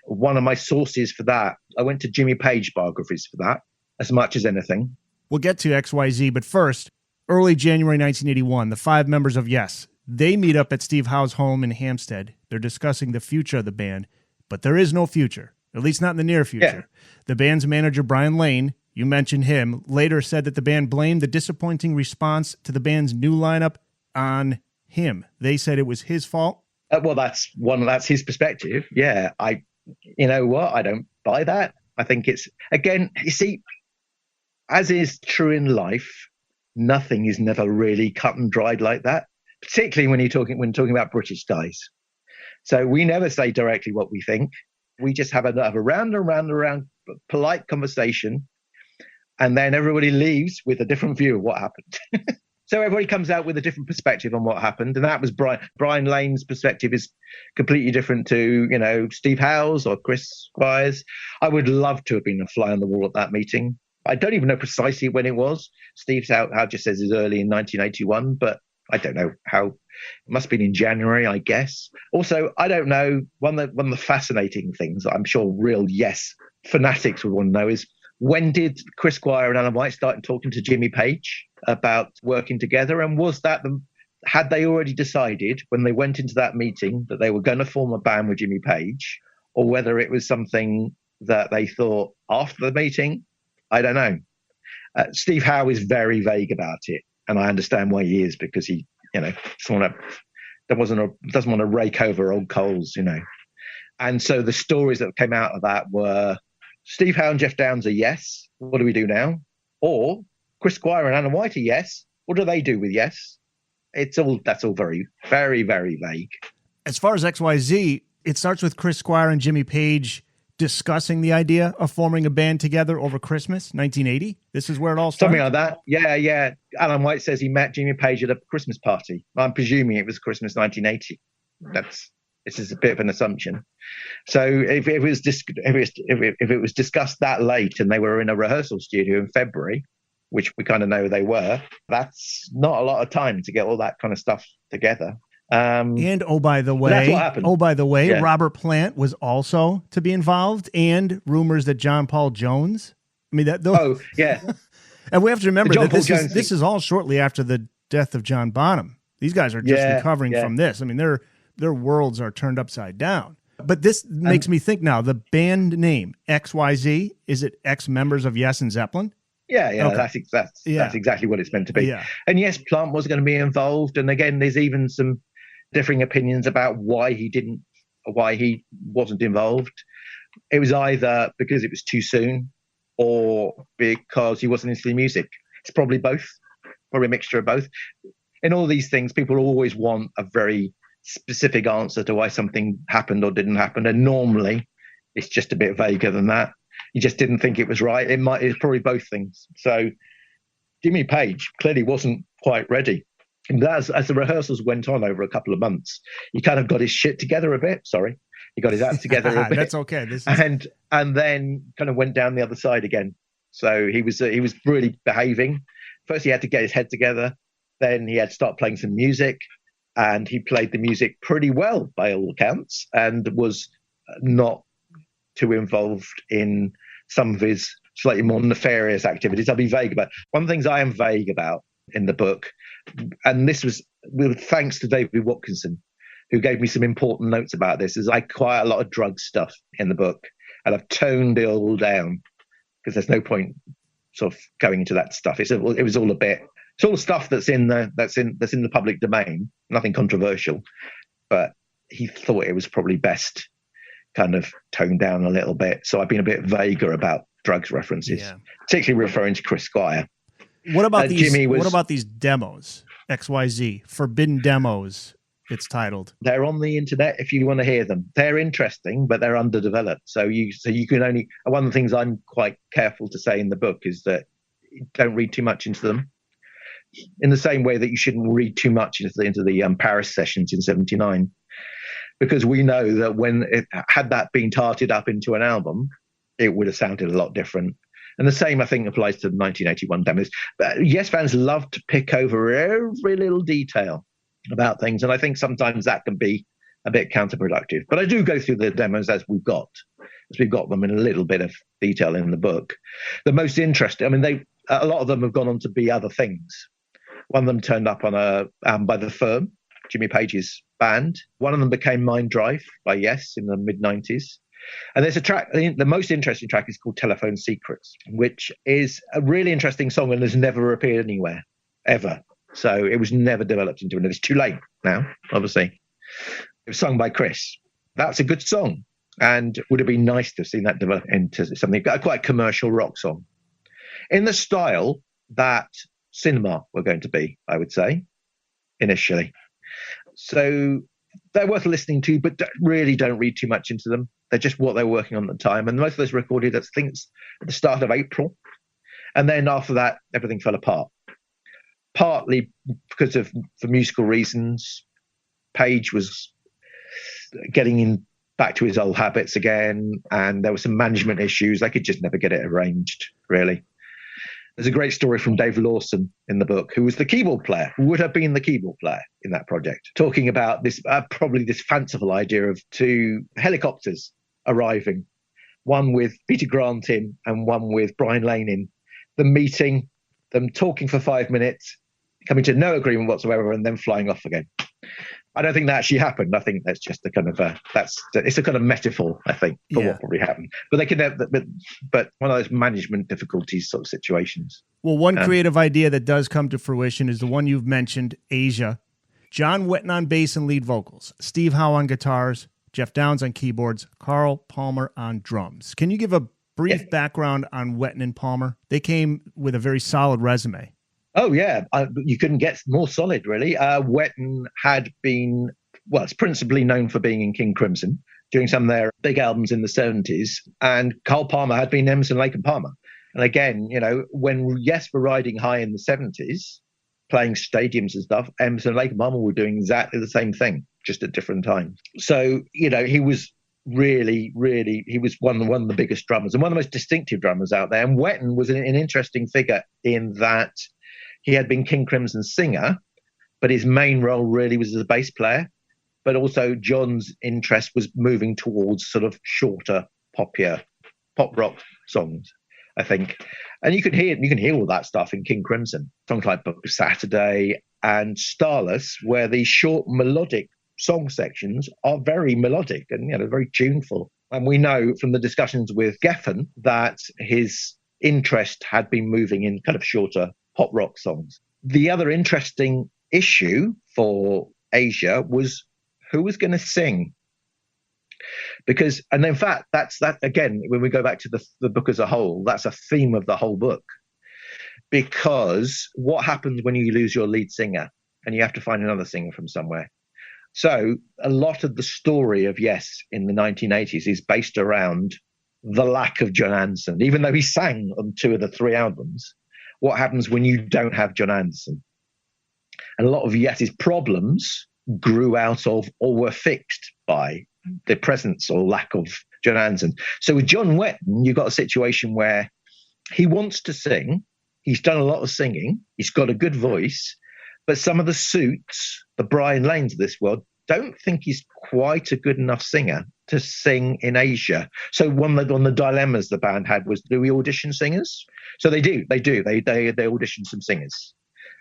one of my sources for that, I went to Jimmy Page biographies for that as much as anything. We'll get to XYZ, but first, early January 1981, the 5 members of Yes, they meet up at Steve Howe's home in Hampstead. They're discussing the future of the band, but there is no future, at least not in the near future. Yeah. The band's manager, Brian Lane, you mentioned him, later said that the band blamed the disappointing response to the band's new lineup on him. They said it was his fault. Well, that's his perspective. Yeah, you know what? I don't buy that. I think it's, again, you see, as is true in life, nothing is never really cut and dried like that, particularly when talking about British guys. So we never say directly what we think. We just have a round and round polite conversation, and then everybody leaves with a different view of what happened. So everybody comes out with a different perspective on what happened, and that was Brian Lane's perspective is completely different to Steve Howe's or Chris Squire's. I would love to have been a fly on the wall at that meeting. I don't even know precisely when it was. Steve Howe just says it's early in 1981, but I don't know how. It must have been in January, I guess. Also, I don't know. One of the fascinating things that I'm sure real Yes fanatics would want to know is, when did Chris Squire and Alan White start talking to Jimmy Page about working together? And was that had they already decided when they went into that meeting that they were going to form a band with Jimmy Page, or whether it was something that they thought after the meeting? I don't know. Steve Howe is very vague about it, and I understand why he is, because he, doesn't want to rake over old coals, And so the stories that came out of that were, Steve Howe and Jeff Downes are Yes. What do we do now? Or Chris Squire and Alan White are Yes. What do they do with Yes? That's all very, very, very vague. As far as XYZ, it starts with Chris Squire and Jimmy Page discussing the idea of forming a band together over Christmas, 1980? This is where it all started? Something like that. Yeah. Alan White says he met Jimmy Page at a Christmas party. I'm presuming it was Christmas 1980. This is a bit of an assumption. So if it was discussed that late and they were in a rehearsal studio in February, which we kind of know they were, that's not a lot of time to get all that kind of stuff together. And by the way, that's what happened. Yeah. Robert Plant was also to be involved, and rumors that John Paul Jones. I mean that. Oh yeah, and we have to remember that this is all shortly after the death of John Bonham. These guys are just recovering from this. I mean, their worlds are turned upside down. But this makes me think now. The band name XYZ, is it ex members of Yes and Zeppelin? Yeah, okay. That's exactly what it's meant to be. Yeah. And yes, Plant was going to be involved. And again, there's even some differing opinions about why he wasn't involved. It was either because it was too soon or because he wasn't into the music. It's probably both, probably a mixture of both. In all these things, people always want a very specific answer to why something happened or didn't happen. And normally it's just a bit vaguer than that. He just didn't think it was right. It's probably both things. So Jimmy Page clearly wasn't quite ready. And as the rehearsals went on over a couple of months, he kind of got his shit together a bit. Sorry. He got his act together a bit. That's okay. And then kind of went down the other side again. So he was really behaving. First, he had to get his head together. Then he had to start playing some music. And he played the music pretty well, by all accounts, and was not too involved in some of his slightly more nefarious activities. I'll be vague about. One of the things I am vague about in the book, and this was thanks to David Watkinson, who gave me some important notes about this, is I quite a lot of drug stuff in the book, and I've toned it all down because there's no point sort of going into that stuff. It's all stuff that's in the public domain, nothing controversial, but he thought it was probably best kind of toned down a little bit. So I've been a bit vaguer about drugs references, particularly referring to Chris Squire. What about these demos? XYZ, Forbidden Demos, it's titled. They're on the internet if you want to hear them. They're interesting, but they're underdeveloped. So you can only, one of the things I'm quite careful to say in the book is that don't read too much into them. In the same way that you shouldn't read too much into the Paris sessions in '79, because we know that when had that been tarted up into an album, it would have sounded a lot different. And the same, I think, applies to the 1981 demos. But Yes fans love to pick over every little detail about things, and I think sometimes that can be a bit counterproductive. But I do go through the demos as we've got them in a little bit of detail in the book. The most interesting, I mean, a lot of them have gone on to be other things. One of them turned up on by The Firm, Jimmy Page's band. One of them became Mind Drive by Yes in the mid-90s. And there's a track, the most interesting track is called Telephone Secrets, which is a really interesting song and has never appeared anywhere, ever. So it was never developed into it's too late now, obviously. It was sung by Chris. That's a good song, and would have been nice to have seen that develop into something, quite a commercial rock song. In the style that Cinema were going to be, I would say, initially. So they're worth listening to, but really don't read too much into them. They're just what they were working on at the time. And most of those recorded at the start of April. And then after that, everything fell apart. Partly because for musical reasons. Page was getting back to his old habits again, and there were some management issues. They could just never get it arranged, really. There's a great story from Dave Lawson in the book, who was the keyboard player, who would have been the keyboard player in that project, talking about this, probably this fanciful idea of two helicopters arriving, one with Peter Grant in and one with Brian Lane in, them meeting, them talking for 5 minutes, coming to no agreement whatsoever, and then flying off again. I don't think that actually happened. I think that's just a kind of it's a kind of metaphor, I think, for what probably happened. But they could have, but one of those management difficulties sort of situations. Well, one creative idea that does come to fruition is the one you've mentioned, Asia. John Wetton on bass and lead vocals, Steve Howe on guitars, Jeff Downs on keyboards, Carl Palmer on drums. Can you give a brief background on Wetton and Palmer? They came with a very solid resume. Oh, yeah. You couldn't get more solid, really. Wetton had been, it's principally known for being in King Crimson, doing some of their big albums in the 70s. And Carl Palmer had been Emerson, Lake and Palmer. And again, when Yes were riding high in the 70s, playing stadiums and stuff, Emerson, Lake and Palmer were doing exactly the same thing, just at different times. So, he was really, really, he was one of the biggest drummers and one of the most distinctive drummers out there. And Wetton was an interesting figure in that he had been King Crimson's singer, but his main role really was as a bass player. But also John's interest was moving towards sort of shorter, pop rock songs, I think. And you can hear all that stuff in King Crimson. Songs like Book of Saturday and Starless, where the short melodic song sections are very melodic and very tuneful. And we know from the discussions with Geffen that his interest had been moving in kind of shorter pop rock songs. The other interesting issue for Asia was who was going to sing. Because, and in fact, that's that again, when we go back to the book as a whole, that's a theme of the whole book. Because what happens when you lose your lead singer and you have to find another singer from somewhere? So a lot of the story of Yes in the 1980s is based around the lack of John Anderson. Even though he sang on 2 of the 3 albums, what happens when you don't have John Anderson? And a lot of Yes's problems grew out of or were fixed by the presence or lack of John Anderson. So with John Wetton, you've got a situation where he wants to sing. He's done a lot of singing. He's got a good voice. But some of the suits, the Brian Lanes of this world, don't think he's quite a good enough singer to sing in Asia. So one of the dilemmas the band had was, do we audition singers? So they do. They audition some singers.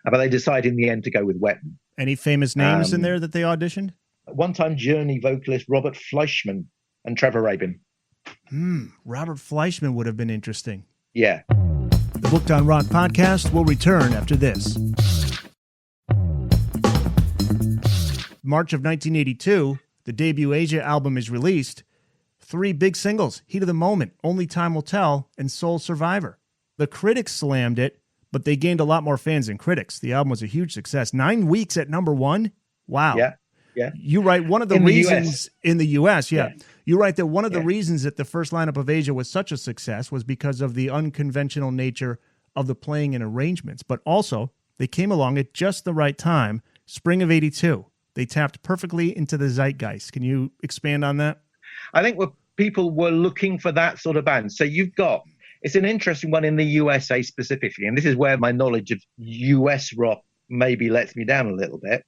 But they decide in the end to go with Wetton. Any famous names in there that they auditioned? One-time Journey vocalist Robert Fleischman and Trevor Rabin. Robert Fleischman would have been interesting. Yeah. The Booked on Rock podcast will return after this. March of 1982, the debut Asia album is released. 3 big singles, Heat of the Moment, Only Time Will Tell, and Soul Survivor. The critics slammed it, but they gained a lot more fans than critics. The album was a huge success. 9 weeks at number 1? Wow. Yeah. You write one of the reasons in the U.S., yeah. You write that one of the reasons that the first lineup of Asia was such a success was because of the unconventional nature of the playing and arrangements. But also, they came along at just the right time, spring of 82. They tapped perfectly into the zeitgeist. Can you expand on that? I think people were looking for that sort of band. So it's an interesting one in the USA specifically. And this is where my knowledge of US rock maybe lets me down a little bit.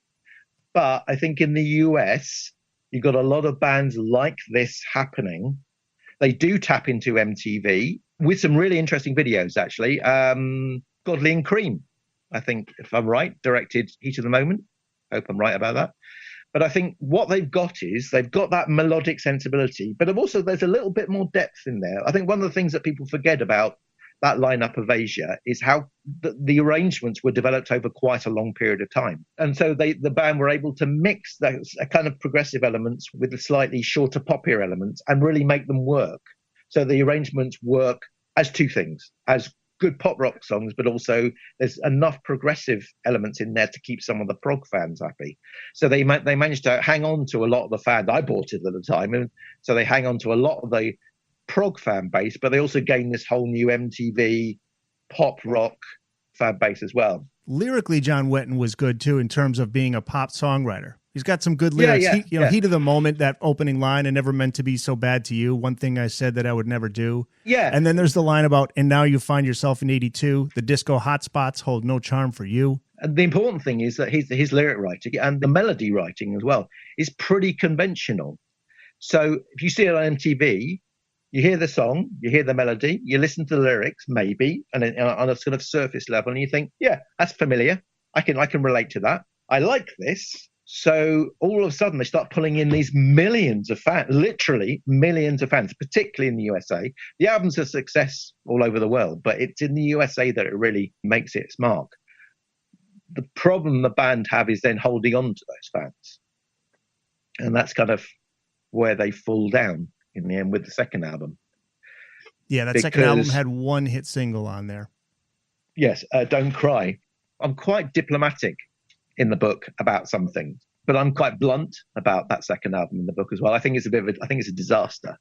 But I think in the US, you've got a lot of bands like this happening. They do tap into MTV with some really interesting videos, actually. Godley and Cream, I think, if I'm right, directed Heat of the Moment. Hope I'm right about that. But I think what they've got is they've got that melodic sensibility, but also there's a little bit more depth in there. I think one of the things that people forget about that lineup of Asia is how the arrangements were developed over quite a long period of time. And so the band were able to mix those kind of progressive elements with the slightly shorter poppier elements and really make them work. So the arrangements work as 2 things, as good pop rock songs, but also there's enough progressive elements in there to keep some of the prog fans happy. So they managed to hang on to a lot of the fans. I bought it at the time, and so they hang on to a lot of the prog fan base, but they also gained this whole new MTV pop rock fan base as well. Lyrically, John Wetton was good too in terms of being a pop songwriter. He's got some good lyrics. Heat of the Moment, that opening line, "I never meant to be so bad to you. One thing I said that I would never do." Yeah. And then there's the line about, "And now you find yourself in 82. The disco hotspots hold no charm for you." And the important thing is that his lyric writing and the melody writing as well is pretty conventional. So if you see it on MTV, you hear the song, you hear the melody, you listen to the lyrics, maybe, and on a sort of surface level, and you think, yeah, that's familiar. I can relate to that. I like this. So all of a sudden, they start pulling in these millions of fans, literally millions of fans, particularly in the USA. The album's a success all over the world, but it's in the USA that it really makes its mark. The problem the band have is then holding on to those fans. And that's kind of where they fall down in the end with the second album. Yeah, that second album had 1 hit single on there. Yes, Don't Cry. I'm quite diplomatic in the book about some things. But I'm quite blunt about that second album in the book as well. I think it's a disaster.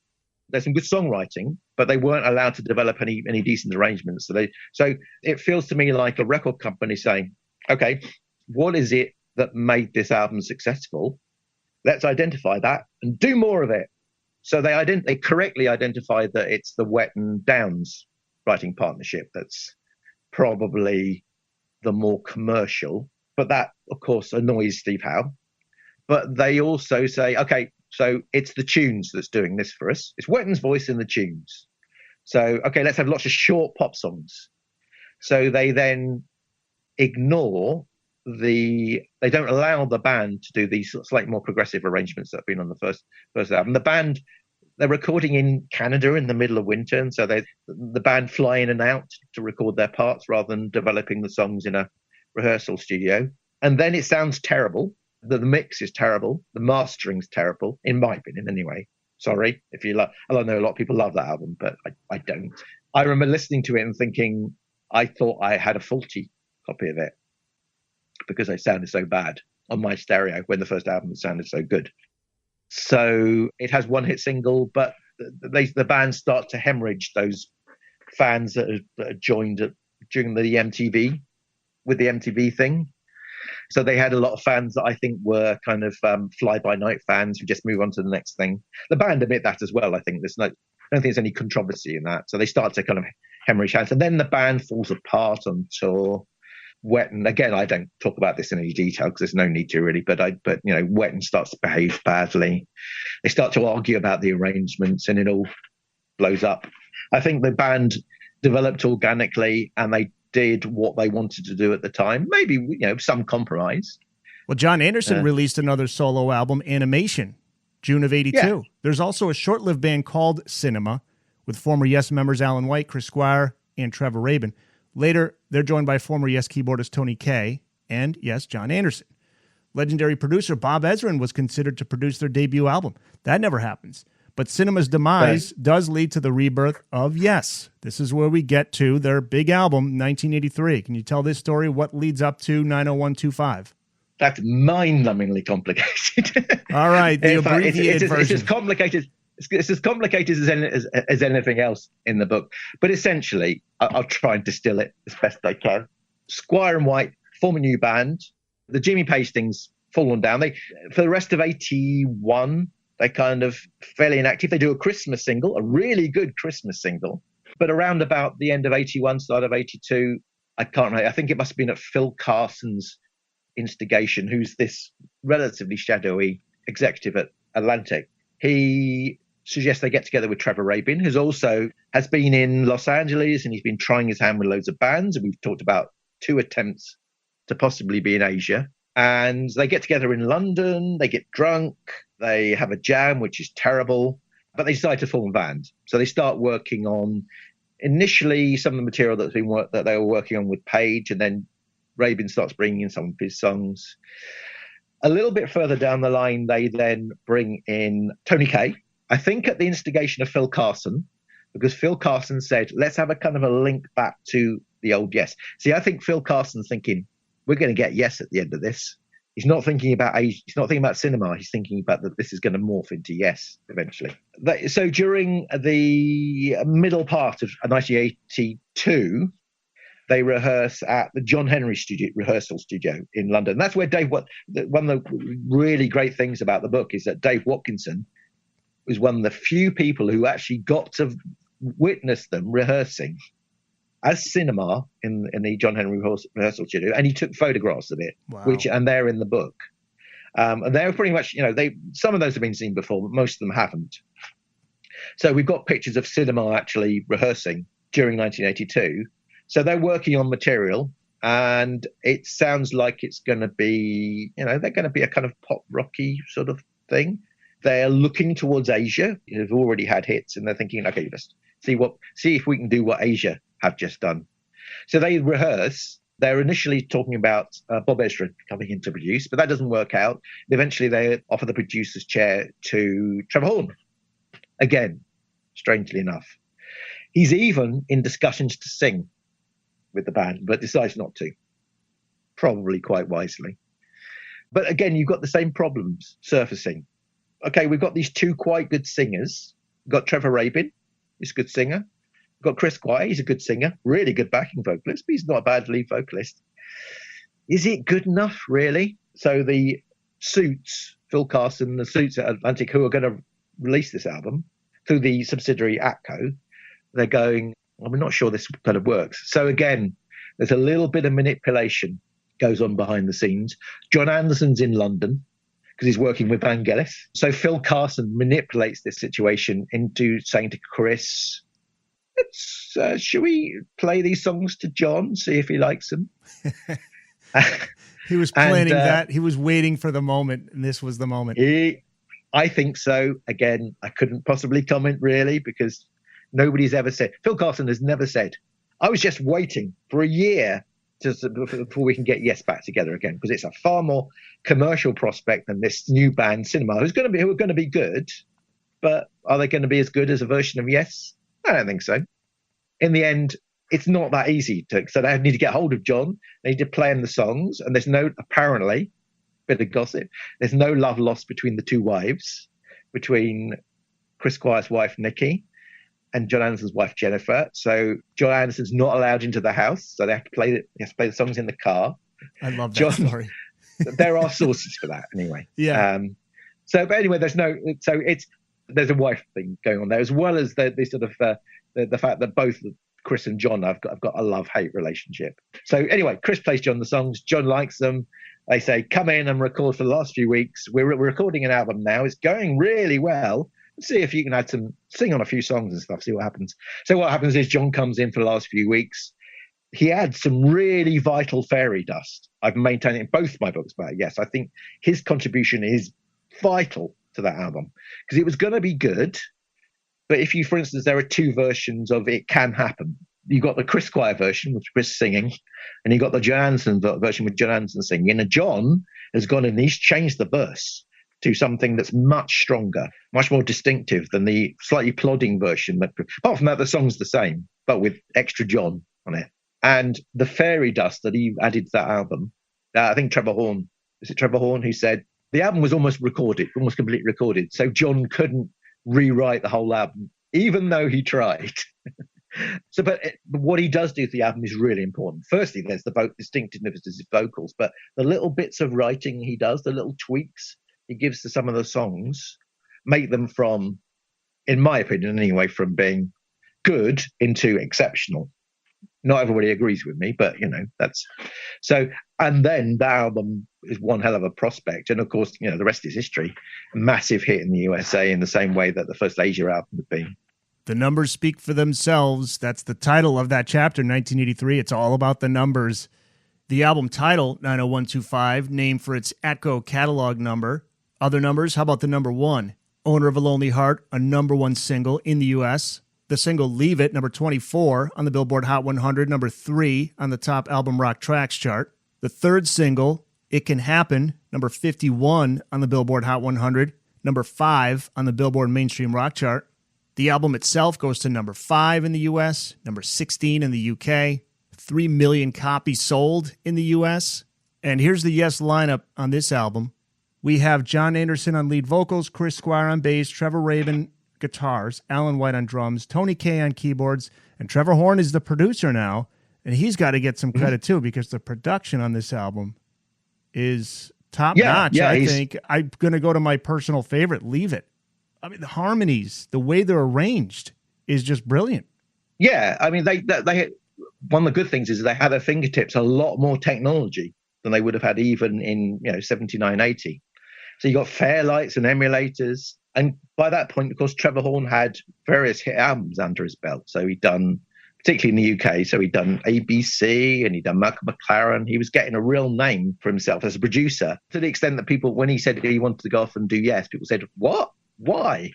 There's some good songwriting, but they weren't allowed to develop any decent arrangements. So it feels to me like a record company saying, okay, what is it that made this album successful? Let's identify that and do more of it. So they correctly identified that it's the Wetton Downs writing partnership that's probably the more commercial, but that of course annoys Steve Howe. But they also say, okay, so it's the tunes that's doing this for us. It's Wetton's voice in the tunes. So, okay, let's have lots of short pop songs. So they then ignore they don't allow the band to do these slightly more progressive arrangements that have been on the first album. The band, they're recording in Canada in the middle of winter, and so the band fly in and out to record their parts rather than developing the songs in a rehearsal studio. And then it sounds terrible. The mix is terrible. The mastering's terrible, in my opinion, anyway. Sorry if you love. I know a lot of people love that album, but I don't. I remember listening to it and thinking I thought I had a faulty copy of it because they sounded so bad on my stereo when the first album sounded so good. So it has one hit single, but the band start to hemorrhage those fans that are joined during the MTV with the MTV thing. So they had a lot of fans that I think were kind of fly-by-night fans who just move on to the next thing. The band admit that as well. I don't think there's any controversy in that. So they start to kind of hemorrhage fans. And then the band falls apart on tour. Wetton, again, I don't talk about this in any detail because there's no need to really, but Wetton starts to behave badly. They start to argue about the arrangements and it all blows up. I think the band developed organically and they did what they wanted to do at the time. Maybe, some compromise. Well, John Anderson released another solo album, Animation, June of 82. Yeah. There's also a short-lived band called Cinema with former Yes members Alan White, Chris Squire, and Trevor Rabin. Later, they're joined by former Yes keyboardist Tony Kaye and, yes, John Anderson. Legendary producer Bob Ezrin was considered to produce their debut album. That never happens. But Cinema's demise does lead to the rebirth of Yes. This is where we get to their big album, 1983. Can you tell this story? What leads up to 90125? That's mind-numbingly complicated. All right, the abbreviated version. It's as complicated. It's as complicated as anything else in the book. But essentially, I'll try and distill it as best I can. Squire and White form a new band. The Jimmy Page thing's fallen down. For the rest of 81, they're kind of fairly inactive. They do a Christmas single, a really good Christmas single. But around about the end of 81, start of 82, I can't remember. I think it must have been at Phil Carson's instigation, who's this relatively shadowy executive at Atlantic. He suggests they get together with Trevor Rabin, who's also has been in Los Angeles and he's been trying his hand with loads of bands. And we've talked about 2 attempts to possibly be in Asia. And they get together in London, they get drunk, they have a jam, which is terrible, but they decide to form a band. So they start working on initially some of the material that they were working on with Page, and then Rabin starts bringing in some of his songs. A little bit further down the line, they then bring in Tony Kaye, I think at the instigation of Phil Carson, because Phil Carson said, let's have a kind of a link back to the old Yes. See, I think Phil Carson's thinking, we're going to get Yes at the end of this. He's not thinking about age. He's not thinking about cinema. He's thinking about that this is going to morph into Yes eventually. So during the middle part of 1982, they rehearse at the John Henry rehearsal studio in London. And that's where one of the really great things about the book is that Dave Watkinson was one of the few people who actually got to witness them rehearsing as cinema in the John Henry rehearsal studio, and he took photographs of it, wow. and they're in the book. And they're pretty much, some of those have been seen before, but most of them haven't. So we've got pictures of cinema actually rehearsing during 1982. So they're working on material, and it sounds like it's going to be, they're going to be a kind of pop rocky sort of thing. They're looking towards Asia. They've already had hits, and they're thinking, okay, let's see if we can do what Asia have just done. So they rehearse. They're initially talking about Bob Ezrin coming in to produce, but that doesn't work out. Eventually, they offer the producer's chair to Trevor Horn. Again, strangely enough. He's even in discussions to sing with the band, but decides not to. Probably quite wisely. But again, you've got the same problems surfacing. Okay, we've got these two quite good singers. We've got Trevor Rabin, he's a good singer. We've got Chris Squire, he's a good singer, really good backing vocalist, but he's not a bad lead vocalist. Is it good enough, really? So the Suits, Phil Carson, the Suits at Atlantic, who are going to release this album through the subsidiary Atco, they're going, well, we're not sure this kind of works. So again, there's a little bit of manipulation goes on behind the scenes. John Anderson's in London because he's working with Vangelis. So Phil Carson manipulates this situation into saying to Chris, should we play these songs to John, see if he likes them? He was planning that. He was waiting for the moment, and this was the moment. I think so. Again, I couldn't possibly comment really because nobody's ever said. Phil Carson has never said, I was just waiting for a year before we can get Yes back together again, because it's a far more commercial prospect than this new band Cinema, who are going to be good, but are they going to be as good as a version of Yes? I don't think so. In the end, it's not that easy so they need to get hold of John. They need to play him the songs, and there's no, apparently, bit of gossip, there's no love lost between the two wives, between Chris Squire's wife Nikki and John Anderson's wife Jennifer. So John Anderson's not allowed into the house, so they have to play the songs in the car. I love that story. There are sources for that anyway. Yeah. But anyway, there's a wife thing going on there, as well as the sort of the fact that both Chris and John have got a love-hate relationship. So anyway, Chris plays John the songs. John likes them. They say, come in and record for the last few weeks. We're recording an album now. It's going really well. See if you can sing on a few songs and stuff, see what happens. So what happens is John comes in for the last few weeks. He adds some really vital fairy dust. I've maintained it in both my books, but yes, I think his contribution is vital to that album because it was going to be good. But if you, for instance, there are two versions of It Can Happen. You got the Chris Squire version with Chris singing, and you got the John Anderson version with John Anderson singing. And John has gone and he's changed the verse to something that's much stronger, much more distinctive than the slightly plodding version. Apart from that, the song's the same, but with extra John on it. And the fairy dust that he added to that album, I think Trevor Horn who said the album was almost completely recorded. So John couldn't rewrite the whole album, even though he tried. But what he does do to the album is really important. Firstly, there's the distinctiveness of his vocals, but the little bits of writing he does, the little tweaks he gives to some of the songs, make them from, in my opinion anyway, from being good into exceptional. Not everybody agrees with me, but that's so. And then the album is one hell of a prospect, and of course, the rest is history. A massive hit in the USA in the same way that the first Asia album had been. The numbers speak for themselves. That's the title of that chapter, 1983. It's all about the numbers. The album title, 90125, named for its Atco catalog number. Other numbers, how about the number 1? Owner of a Lonely Heart, a number 1 single in the U.S. The single Leave It, number 24 on the Billboard Hot 100, number 3 on the top album rock tracks chart. The third single, It Can Happen, number 51 on the Billboard Hot 100, number 5 on the Billboard Mainstream Rock chart. The album itself goes to number 5 in the U.S., number 16 in the U.K., 3 million copies sold in the U.S. And here's the Yes lineup on this album. We have John Anderson on lead vocals, Chris Squire on bass, Trevor Rabin guitars, Alan White on drums, Tony Kaye on keyboards, and Trevor Horn is the producer now, and he's got to get some credit too because the production on this album is top notch. I think I'm going to go to my personal favorite, Leave It. I mean, the harmonies, the way they're arranged is just brilliant. Yeah, I mean, they one of the good things is they have at their fingertips a lot more technology than they would have had even in 79, 80. So you got Fairlights and emulators. And by that point, of course, Trevor Horn had various hit albums under his belt. So he'd done, particularly in the UK, so he'd done ABC and he'd done Malcolm McLaren. He was getting a real name for himself as a producer, to the extent that people, when he said he wanted to go off and do Yes, people said, what? Why?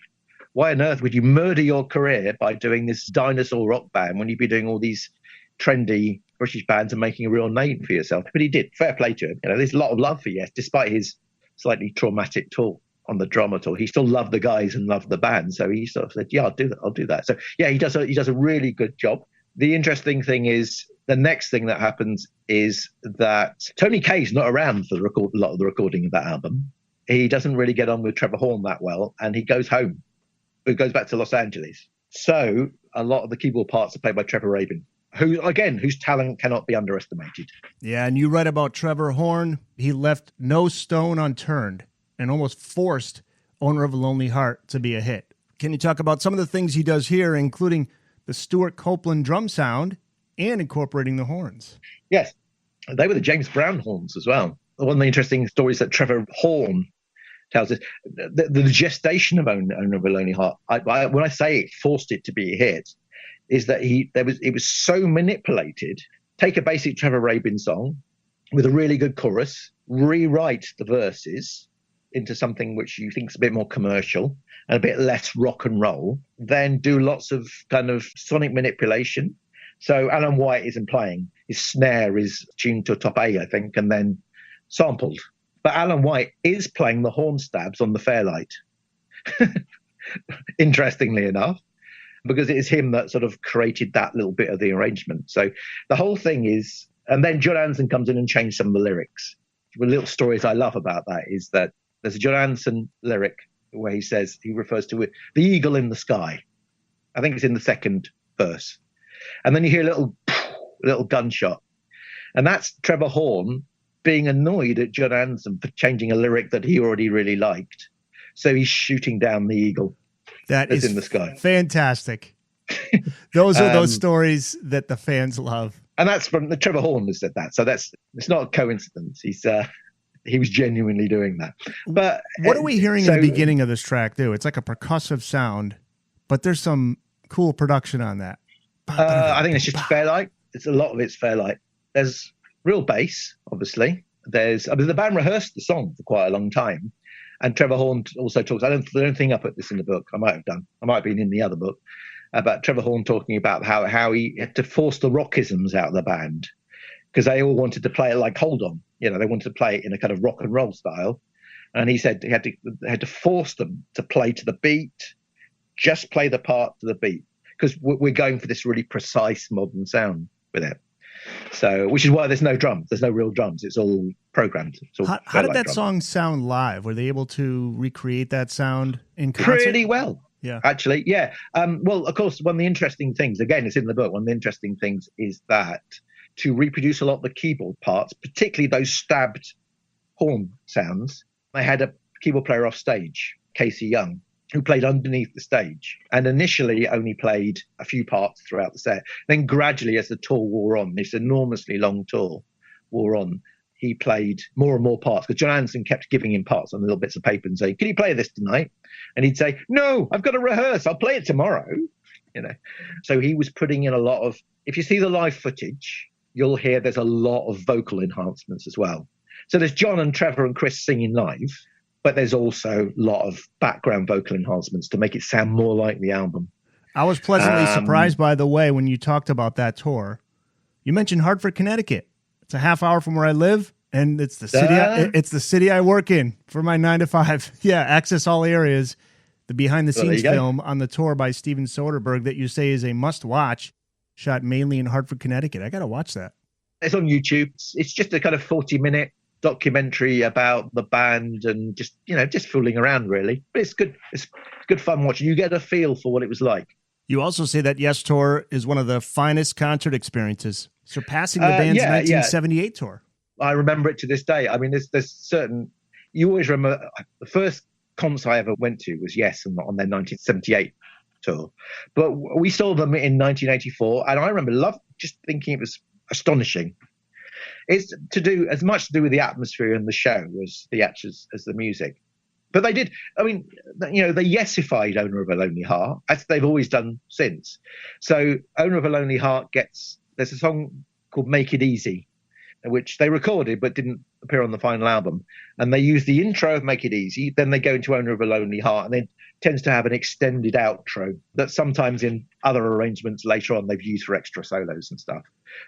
Why on earth would you murder your career by doing this dinosaur rock band when you'd be doing all these trendy British bands and making a real name for yourself? But he did. Fair play to him. There's a lot of love for Yes, despite his slightly traumatic tour on the drama tour. He still loved the guys and loved the band. So he sort of said, yeah, I'll do that. So yeah, he does a really good job. The interesting thing is The next thing that happens is that Tony Kaye's not around for a lot of the recording of that album. He doesn't really get on with Trevor Horn that well, and he goes home. He goes back to Los Angeles. So a lot of the keyboard parts are played by Trevor Rabin, whose talent cannot be underestimated. Yeah, and you write about Trevor Horn. He left no stone unturned and almost forced Owner of a Lonely Heart to be a hit. Can you talk about some of the things he does here, including the Stuart Copeland drum sound and incorporating the horns? Yes, they were the James Brown horns as well. One of the interesting stories that Trevor Horn tells us, the gestation of Owner of a Lonely Heart, when I say it forced it to be a hit, is that it was so manipulated. Take a basic Trevor Rabin song with a really good chorus, rewrite the verses into something which you think is a bit more commercial and a bit less rock and roll, then do lots of kind of sonic manipulation. So Alan White isn't playing. His snare is tuned to a top A, I think, and then sampled. But Alan White is playing the horn stabs on the Fairlight, interestingly enough, because it is him that sort of created that little bit of the arrangement. So the whole thing is, and then John Anderson comes in and changed some of the lyrics. The little stories I love about that is that there's a John Anderson lyric where he refers to it, the eagle in the sky. I think it's in the second verse. And then you hear a little gunshot. And that's Trevor Horn being annoyed at John Anderson for changing a lyric that he already really liked. So he's shooting down the eagle that's in the sky. Fantastic. Those are those stories that the fans love. And that's from the Trevor Horn has said that. So it's not a coincidence. He was genuinely doing that. But what are we hearing in the beginning of this track, too? It's like a percussive sound, but there's some cool production on that. I think it's just Fairlight. A lot of it's Fairlight. There's real bass, obviously. The band rehearsed the song for quite a long time. And Trevor Horn also talks, I don't think I put this in the book. I might have done. I might have been in the other book. About Trevor Horn talking about how he had to force the rockisms out of the band because they all wanted to play it like Hold On. They wanted to play it in a kind of rock and roll style. And he said he had to force them to play to the beat, just play the part to the beat, because we're going for this really precise modern sound with it. So, which is why there's no drums. There's no real drums. It's all programmed. How did that song sound live? Were they able to recreate that sound in concert? Pretty well. Yeah. Actually, yeah. Well, of course, one of the interesting things, again, it's in the book, one of the interesting things is that to reproduce a lot of the keyboard parts, particularly those stabbed horn sounds, they had a keyboard player off stage, Casey Young, who played underneath the stage and initially only played a few parts throughout the set. Then gradually, as the tour wore on, this enormously long tour wore on, he played more and more parts because John Anderson kept giving him parts on little bits of paper and saying, "Can you play this tonight?" And he'd say, "No, I've got to rehearse. I'll play it tomorrow." So he was putting in a lot of, if you see the live footage, you'll hear there's a lot of vocal enhancements as well. So there's John and Trevor and Chris singing live, but there's also a lot of background vocal enhancements to make it sound more like the album. I was pleasantly surprised, by the way, when you talked about that tour. You mentioned Hartford, Connecticut. It's a half hour from where I live, and it's the city. It's the city I work in for my 9 to 5. Yeah, access all areas. The behind-the-scenes film on the tour by Steven Soderbergh that you say is a must-watch, shot mainly in Hartford, Connecticut. I got to watch that. It's on YouTube. It's just a kind of 40-minute documentary about the band and just fooling around, really. But it's good. It's good fun watching. You get a feel for what it was like. You also say that Yes Tour is one of the finest concert experiences, surpassing the band's 1978 tour. I remember it to this day. I mean, there's certain, you always remember, the first concert I ever went to was Yes on their 1978 tour. But we saw them in 1984, and I remember just thinking it was astonishing. It's as much to do with the atmosphere and the show as the actors as the music. But they did, I mean, they yesified Owner of a Lonely Heart, as they've always done since. So Owner of a Lonely Heart there's a song called Make It Easy, which they recorded but didn't appear on the final album. And they use the intro of Make It Easy, then they go into Owner of a Lonely Heart, and then tends to have an extended outro that sometimes in other arrangements later on they've used for extra solos and stuff.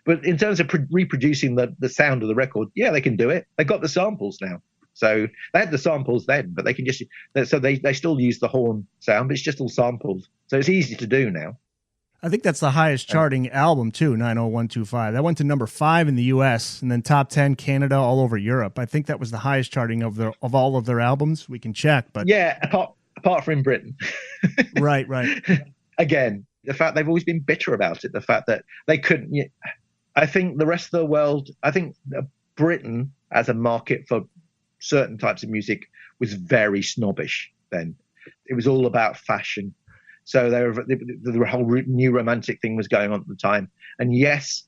But in terms of reproducing the sound of the record, yeah, they can do it. They've got the samples now. So they had the samples then, but they can just, so they still use the horn sound, but it's just all sampled. So it's easy to do now. I think that's the highest charting album, too, 90125. That went to number 5 in the U.S. and then top 10 Canada, all over Europe. I think that was the highest charting of all of their albums. We can check, but yeah, apart from in Britain. Right. Again, the fact they've always been bitter about it, the fact that they couldn't. I think the rest of the world, I think Britain as a market for certain types of music was very snobbish then. It was all about fashion. So the whole new romantic thing was going on at the time. And yes,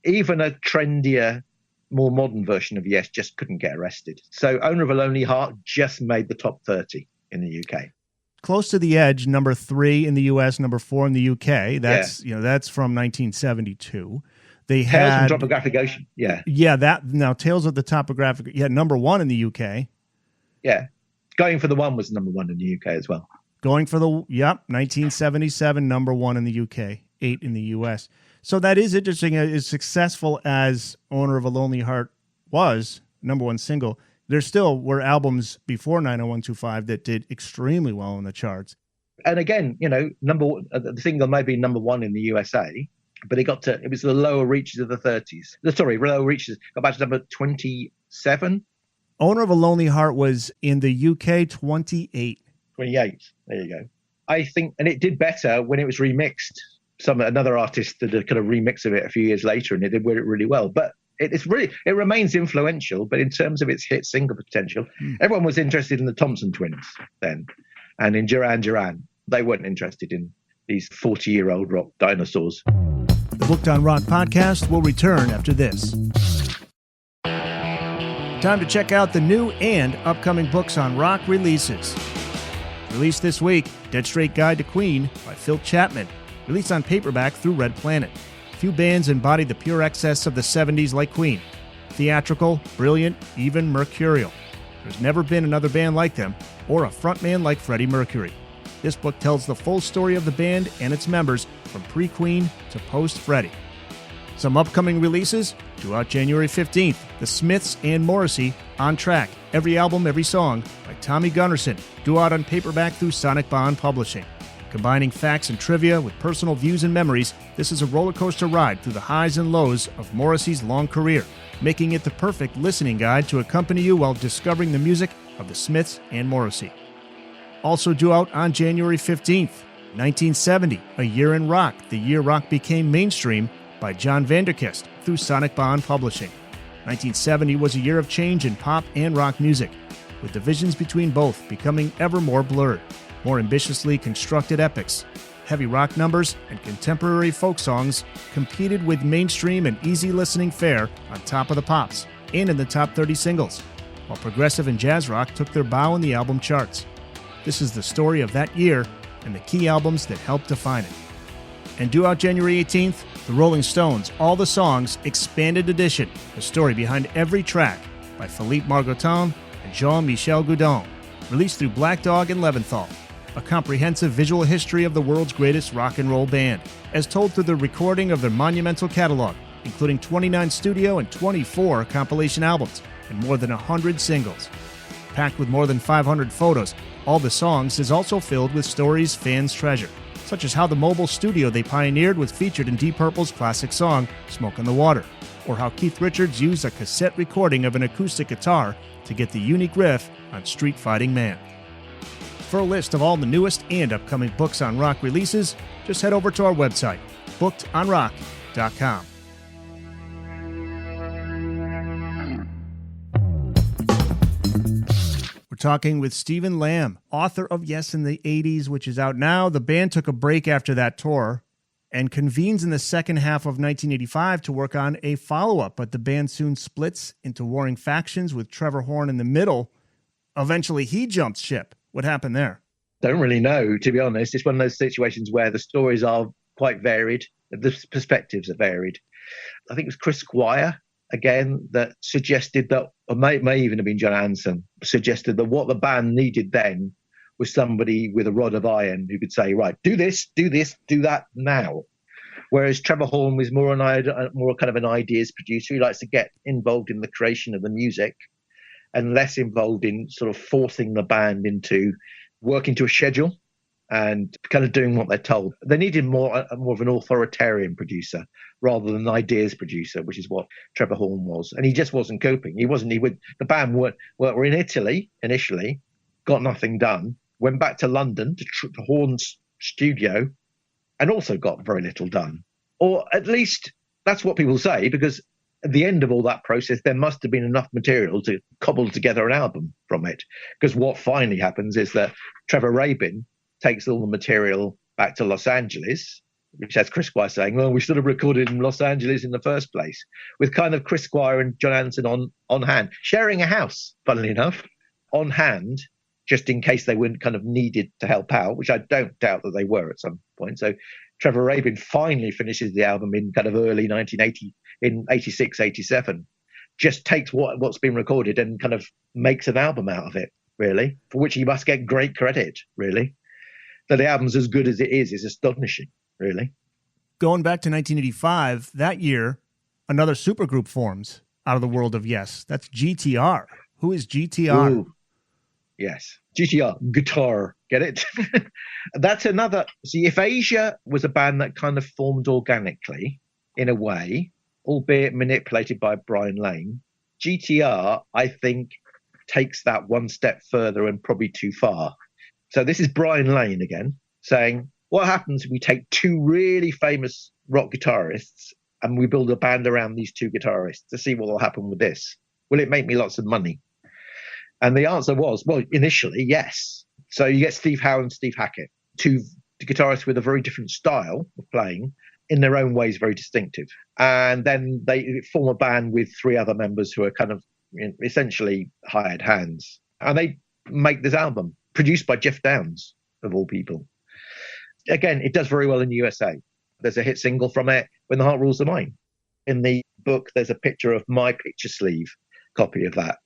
even a trendier, more modern version of Yes just couldn't get arrested. So Owner of a Lonely Heart just made the top 30 in the UK. Close to the Edge, number 3 in the US, number 4 in the UK. That's that's from 1972. They Tales had from Topographic Ocean. Yeah. Yeah, Tales of the Topographic. Yeah, number 1 in the UK. Yeah. Going for the One was number 1 in the UK as well. Going for the 1977, number 1 in the UK, 8 in the US. So that is interesting. As successful as Owner of a Lonely Heart was, number 1 single, there still were albums before 90125 that did extremely well in the charts. And again, the single may be number 1 in the USA, but it was the lower reaches of the 30s. Lower reaches, got back to number 27. Owner of a Lonely Heart was in the UK 28. 28. There you go. I think, and it did better when it was remixed. Another artist did a kind of remix of it a few years later, and it did really well. But it remains influential. But in terms of its hit single potential, everyone was interested in the Thompson Twins then, and in Duran Duran. They weren't interested in these 40-year-old rock dinosaurs. The Booked on Rock podcast will return after this. Time to check out the new and upcoming Books on Rock releases. Released this week, Dead Straight Guide to Queen by Phil Chapman, released on paperback through Red Planet. Few bands embody the pure excess of the 70s like Queen. Theatrical, brilliant, even mercurial. There's never been another band like them, or a frontman like Freddie Mercury. This book tells the full story of the band and its members from pre-Queen to post-Freddie. Some upcoming releases, due out January 15th, The Smiths and Morrissey, On Track, Every Album, Every Song, by Tommy Gunnarsson, due out on paperback through Sonic Bond Publishing. Combining facts and trivia with personal views and memories, this is a roller coaster ride through the highs and lows of Morrissey's long career, making it the perfect listening guide to accompany you while discovering the music of The Smiths and Morrissey. Also due out on January 15th, 1970, A Year in Rock, the year rock became mainstream, by John Vanderkist through Sonic Bond Publishing. 1970 was a year of change in pop and rock music, with divisions between both becoming ever more blurred. More ambitiously constructed epics, heavy rock numbers, and contemporary folk songs competed with mainstream and easy listening fare on Top of the Pops and in the top 30 singles, while progressive and jazz rock took their bow in the album charts. This is the story of that year and the key albums that helped define it. And due out January 18th, The Rolling Stones, All the Songs, Expanded Edition, the story behind every track by Philippe Margoton and Jean-Michel Goudon, released through Black Dog and Leventhal, a comprehensive visual history of the world's greatest rock and roll band, as told through the recording of their monumental catalog, including 29 studio and 24 compilation albums and more than 100 singles. Packed with more than 500 photos, All the Songs is also filled with stories fans treasure, such as how the mobile studio they pioneered was featured in Deep Purple's classic song, Smoke on the Water, or how Keith Richards used a cassette recording of an acoustic guitar to get the unique riff on Street Fighting Man. For a list of all the newest and upcoming Books on Rock releases, just head over to our website, bookedonrock.com. Talking with Stephen Lambe, author of Yes in the 80s, which is out now. The band took a break after that tour and convenes in the second half of 1985 to work on a follow-up, but the band soon splits into warring factions with Trevor Horn in the middle. Eventually, he jumps ship. What happened there? Don't really know, to be honest. It's one of those situations where the stories are quite varied. The perspectives are varied. I think it was Chris Squire, again, that suggested that, or may even have been John Anson, suggested that what the band needed then was somebody with a rod of iron who could say, right, do this, do that now. Whereas Trevor Horn was more kind of an ideas producer. He likes to get involved in the creation of the music and less involved in sort of forcing the band into working to a schedule. and kind of doing what they're told. They needed more of an authoritarian producer rather than an ideas producer, which is what Trevor Horn was. And he just wasn't coping. The band were in Italy initially, got nothing done, went back to London to Horn's studio, and also got very little done. Or at least that's what people say, because at the end of all that process, there must have been enough material to cobble together an album from it. Because what finally happens is that Trevor Rabin takes all the material back to Los Angeles, which has Chris Squire saying, well, we should have recorded in Los Angeles in the first place, with kind of Chris Squire and John Anderson on hand, sharing a house, funnily enough, on hand, just in case they weren't kind of needed to help out, which I don't doubt that they were at some point. So Trevor Rabin finally finishes the album in kind of early 1980, in 86, 87, just takes what's been recorded and kind of makes an album out of it, really, for which he must get great credit, really. That the album's as good as it is astonishing, really. Going back to 1985, that year, another supergroup forms out of the world of Yes. That's GTR. Who is GTR? Ooh. Yes. GTR, guitar. Get it? That's another. See, if Asia was a band that kind of formed organically, in a way, albeit manipulated by Brian Lane, GTR, I think, takes that one step further and probably too far. So this is Brian Lane again saying, what happens if we take two really famous rock guitarists and we build a band around these two guitarists to see what will happen with this? Will it make me lots of money? And the answer was, well, initially, yes. So you get Steve Howe and Steve Hackett, two guitarists with a very different style of playing, in their own ways very distinctive. And then they form a band with three other members who are kind of essentially hired hands. And they make this album, produced by Jeff Downes, of all people. Again, it does very well in the USA. There's a hit single from it, When the Heart Rules the Mind. In the book, there's a picture of my picture sleeve copy of that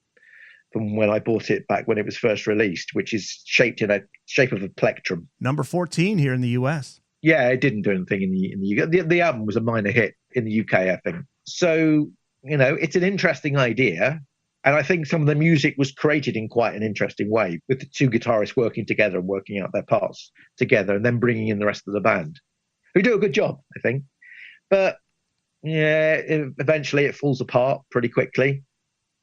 from when I bought it back when it was first released, which is shaped in a shape of a plectrum. Number 14 here in the US. Yeah, it didn't do anything in the UK. The album was a minor hit in the UK, I think. So, it's an interesting idea. And I think some of the music was created in quite an interesting way, with the two guitarists working together and working out their parts together and then bringing in the rest of the band, who do a good job, I think. But, yeah, eventually it falls apart pretty quickly.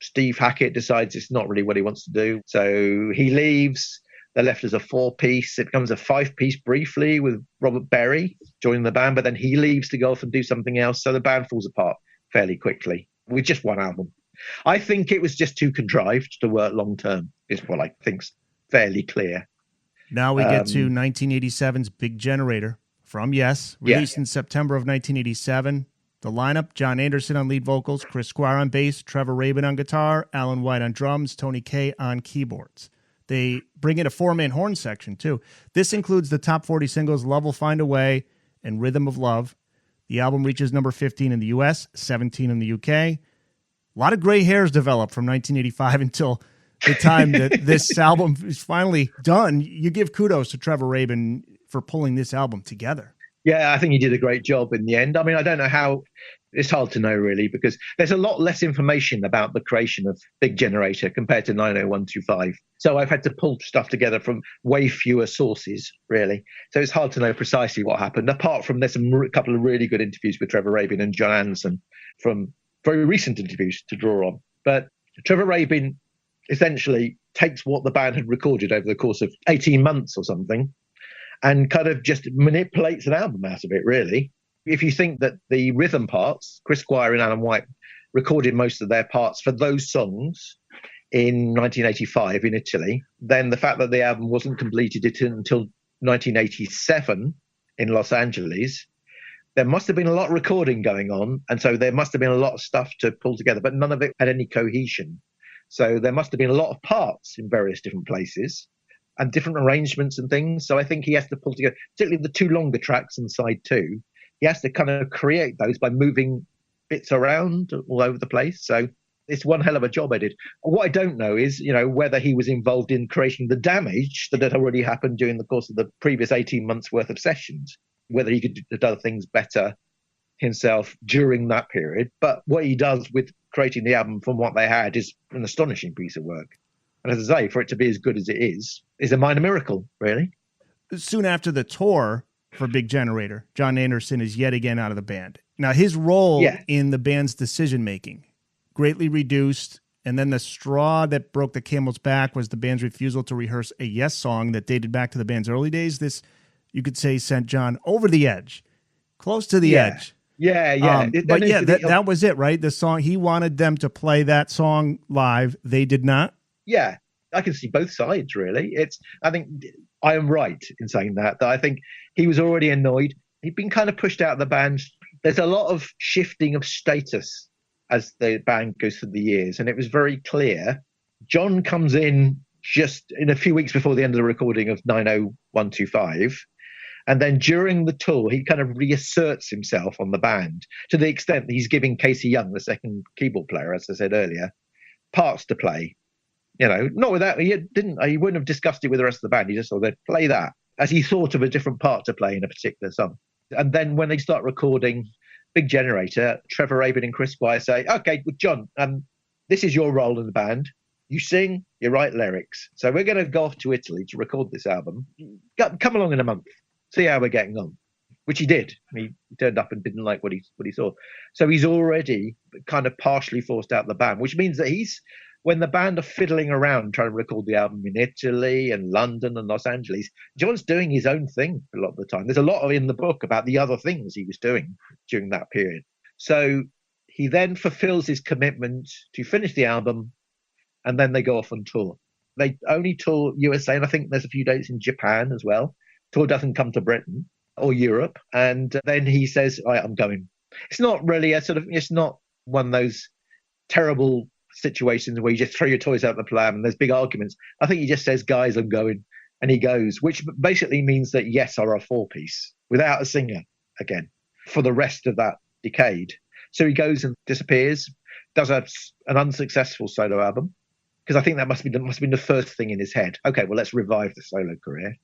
Steve Hackett decides it's not really what he wants to do. So he leaves. They're left as a four-piece. It becomes a five-piece briefly with Robert Berry joining the band, but then he leaves to go off and do something else. So the band falls apart fairly quickly with just one album. I think it was just too contrived to work long-term, is what I think's fairly clear. Now we get to 1987's Big Generator from Yes, released in September of 1987. The lineup, John Anderson on lead vocals, Chris Squire on bass, Trevor Rabin on guitar, Alan White on drums, Tony Kaye on keyboards. They bring in a four-man horn section, too. This includes the top 40 singles Love Will Find a Way and Rhythm of Love. The album reaches number 15 in the U.S., 17 in the U.K. A lot of gray hairs develop from 1985 until the time that this album is finally done. You give kudos to Trevor Rabin for pulling this album together. Yeah, I think he did a great job in the end. I mean, I don't know how. It's hard to know, really, because there's a lot less information about the creation of Big Generator compared to 90125. So I've had to pull stuff together from way fewer sources, really. So it's hard to know precisely what happened, apart from there's a couple of really good interviews with Trevor Rabin and John Anderson from very recent interviews to draw on. But Trevor Rabin essentially takes what the band had recorded over the course of 18 months or something and kind of just manipulates an album out of it, really. If you think that the rhythm parts, Chris Squire and Alan White recorded most of their parts for those songs in 1985 in Italy, then the fact that the album wasn't completed until 1987 in Los Angeles, there must have been a lot of recording going on, and so there must have been a lot of stuff to pull together, but none of it had any cohesion. So there must have been a lot of parts in various different places and different arrangements and things. So I think he has to pull together, particularly the two longer tracks and side two. He has to kind of create those by moving bits around all over the place. So it's one hell of a job I did. What I don't know is, whether he was involved in creating the damage that had already happened during the course of the previous 18 months worth of sessions, whether he could have done things better himself during that period. But what he does with creating the album from what they had is an astonishing piece of work. And as I say, for it to be as good as it is a minor miracle, really. Soon after the tour for Big Generator, John Anderson is yet again out of the band. Now, his role in the band's decision-making greatly reduced, and then the straw that broke the camel's back was the band's refusal to rehearse a Yes song that dated back to the band's early days. This, you could say, sent John over the edge, close to the edge. Yeah. That was it, right? The song, he wanted them to play that song live. They did not. Yeah, I can see both sides, really. I think I am right in saying that I think he was already annoyed. He'd been kind of pushed out of the band. There's a lot of shifting of status as the band goes through the years, and it was very clear. John comes in just in a few weeks before the end of the recording of 90125, and then during the tour, he kind of reasserts himself on the band to the extent that he's giving Casey Young, the second keyboard player, as I said earlier, parts to play. Not without, he wouldn't have discussed it with the rest of the band. He just thought they'd play that as he thought of a different part to play in a particular song. And then when they start recording Big Generator, Trevor Rabin and Chris Squire say, okay, well, John, this is your role in the band. You sing, you write lyrics. So we're going to go off to Italy to record this album. Come along in a month, see how we're getting on, which he did. He turned up and didn't like what he saw. So he's already kind of partially forced out of the band, which means that when the band are fiddling around trying to record the album in Italy and London and Los Angeles, John's doing his own thing a lot of the time. There's a lot in the book about the other things he was doing during that period. So he then fulfills his commitment to finish the album, and then they go off on tour. They only tour USA, and I think there's a few dates in Japan as well. Tour doesn't come to Britain or Europe. And then he says, all right, I'm going. It's not really it's not one of those terrible situations where you just throw your toys out the pram and there's big arguments. I think he just says, guys, I'm going, and he goes, which basically means that Yes are a four-piece without a singer again for the rest of that decade. So he goes and disappears, does an unsuccessful solo album, because I think that must have been the first thing in his head. Okay, well, let's revive the solo career.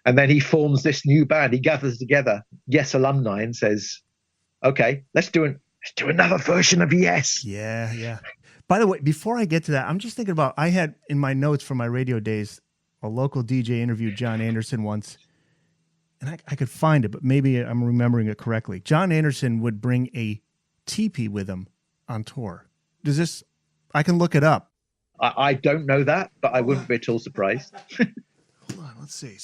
And then he forms this new band. He gathers together Yes alumni and says, okay, let's do another version of Yes. Yeah. By the way, before I get to that, I'm just thinking about, I had in my notes from my radio days, a local DJ interviewed John Anderson once, and I could find it, but maybe I'm remembering it correctly. John Anderson would bring a teepee with him on tour. I can look it up. I don't know that, but I wouldn't be at all surprised. Hold on, let's see.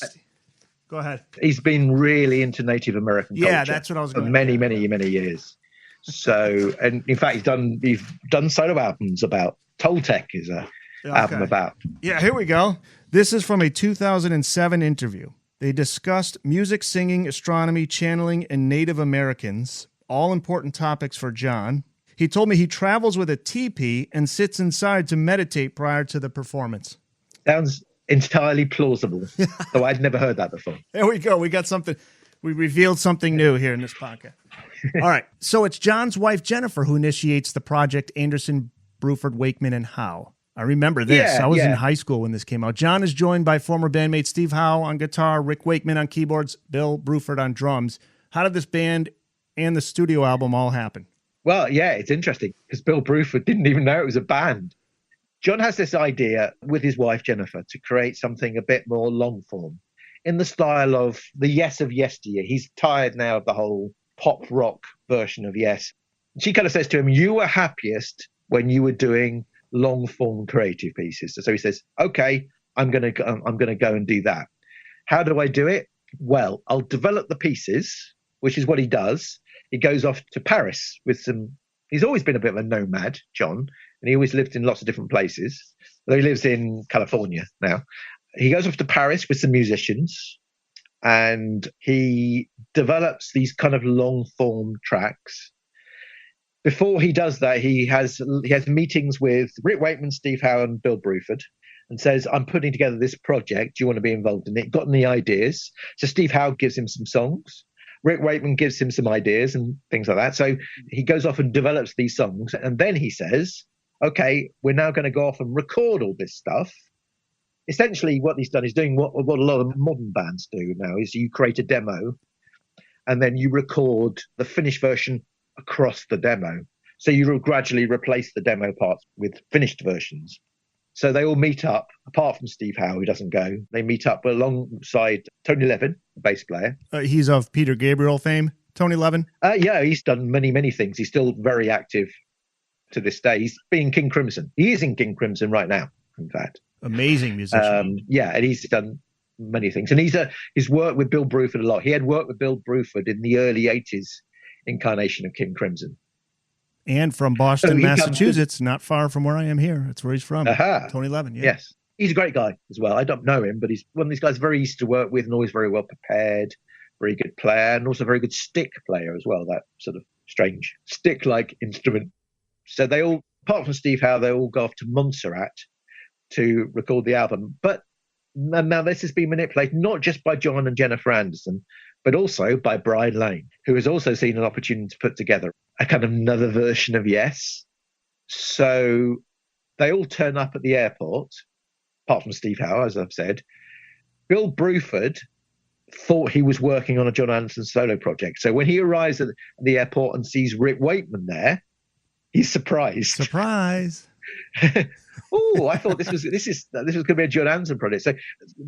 Go ahead. He's been really into Native American culture. Yeah, that's what I was going for many years. So, and in fact, he's done solo albums about Toltec is a album about. Yeah, here we go. This is from a 2007 interview. They discussed music, singing, astronomy, channeling, and Native Americans, all important topics for John. He told me he travels with a teepee and sits inside to meditate prior to the performance. Sounds entirely plausible, though I'd never heard that before. There we go. We got something. We revealed something new here in this podcast. All right. So it's John's wife, Jennifer, who initiates the project Anderson, Bruford, Wakeman, and Howe. I remember this. I was in high school when this came out. John is joined by former bandmate Steve Howe on guitar, Rick Wakeman on keyboards, Bill Bruford on drums. How did this band and the studio album all happen? Well, yeah, it's interesting because Bill Bruford didn't even know it was a band. John has this idea with his wife, Jennifer, to create something a bit more long form in the style of the Yes of yesteryear. He's tired now of the whole pop rock version of Yes. She kind of says to him, you were happiest when you were doing long form creative pieces. So he says, okay, I'm going to go and do that. How do I do it? Well, I'll develop the pieces, which is what he does. He goes off to Paris with he's always been a bit of a nomad, John, and he always lived in lots of different places. Though he lives in California now. He goes off to Paris with some musicians and he develops these kind of long form tracks. Before he does that, he has meetings with Rick Wakeman, Steve Howe, and Bill Bruford and says, I'm putting together this project. Do you want to be involved in it? Got any ideas? So Steve Howe gives him some songs. Rick Wakeman gives him some ideas and things like that. So he goes off and develops these songs. And then he says, okay, we're now going to go off and record all this stuff. Essentially, what he's done is doing what a lot of modern bands do now, is you create a demo and then you record the finished version across the demo. So you will gradually replace the demo parts with finished versions. So they all meet up, apart from Steve Howe, who doesn't go. They meet up alongside Tony Levin, the bass player. He's of Peter Gabriel fame, Tony Levin? Yeah, he's done many, many things. He's still very active to this day. He's been in King Crimson. He is in King Crimson right now, in fact. Amazing musician. Yeah, and he's done many things. And he's worked with Bill Bruford a lot. He had worked with Bill Bruford in the early 80s incarnation of King Crimson. And from Boston, Massachusetts, not far from where I am here. That's where he's from. Tony Levin, yeah. Yes. He's a great guy as well. I don't know him, but he's one of these guys very easy to work with and always very well prepared, very good player, and also very good stick player as well, that sort of strange stick-like instrument. So they all, apart from Steve Howe, they all go off to Montserrat to record the album. But now this has been manipulated not just by John and Jennifer Anderson, but also by Brian Lane, who has also seen an opportunity to put together a kind of another version of Yes. So they all turn up at the airport, apart from Steve Howe, as I've said. Bill Bruford thought he was working on a John Anderson solo project. So when he arrives at the airport and sees Rick Wakeman there, he's surprised. Surprise! Oh, I thought this was going to be a John Anderson project. So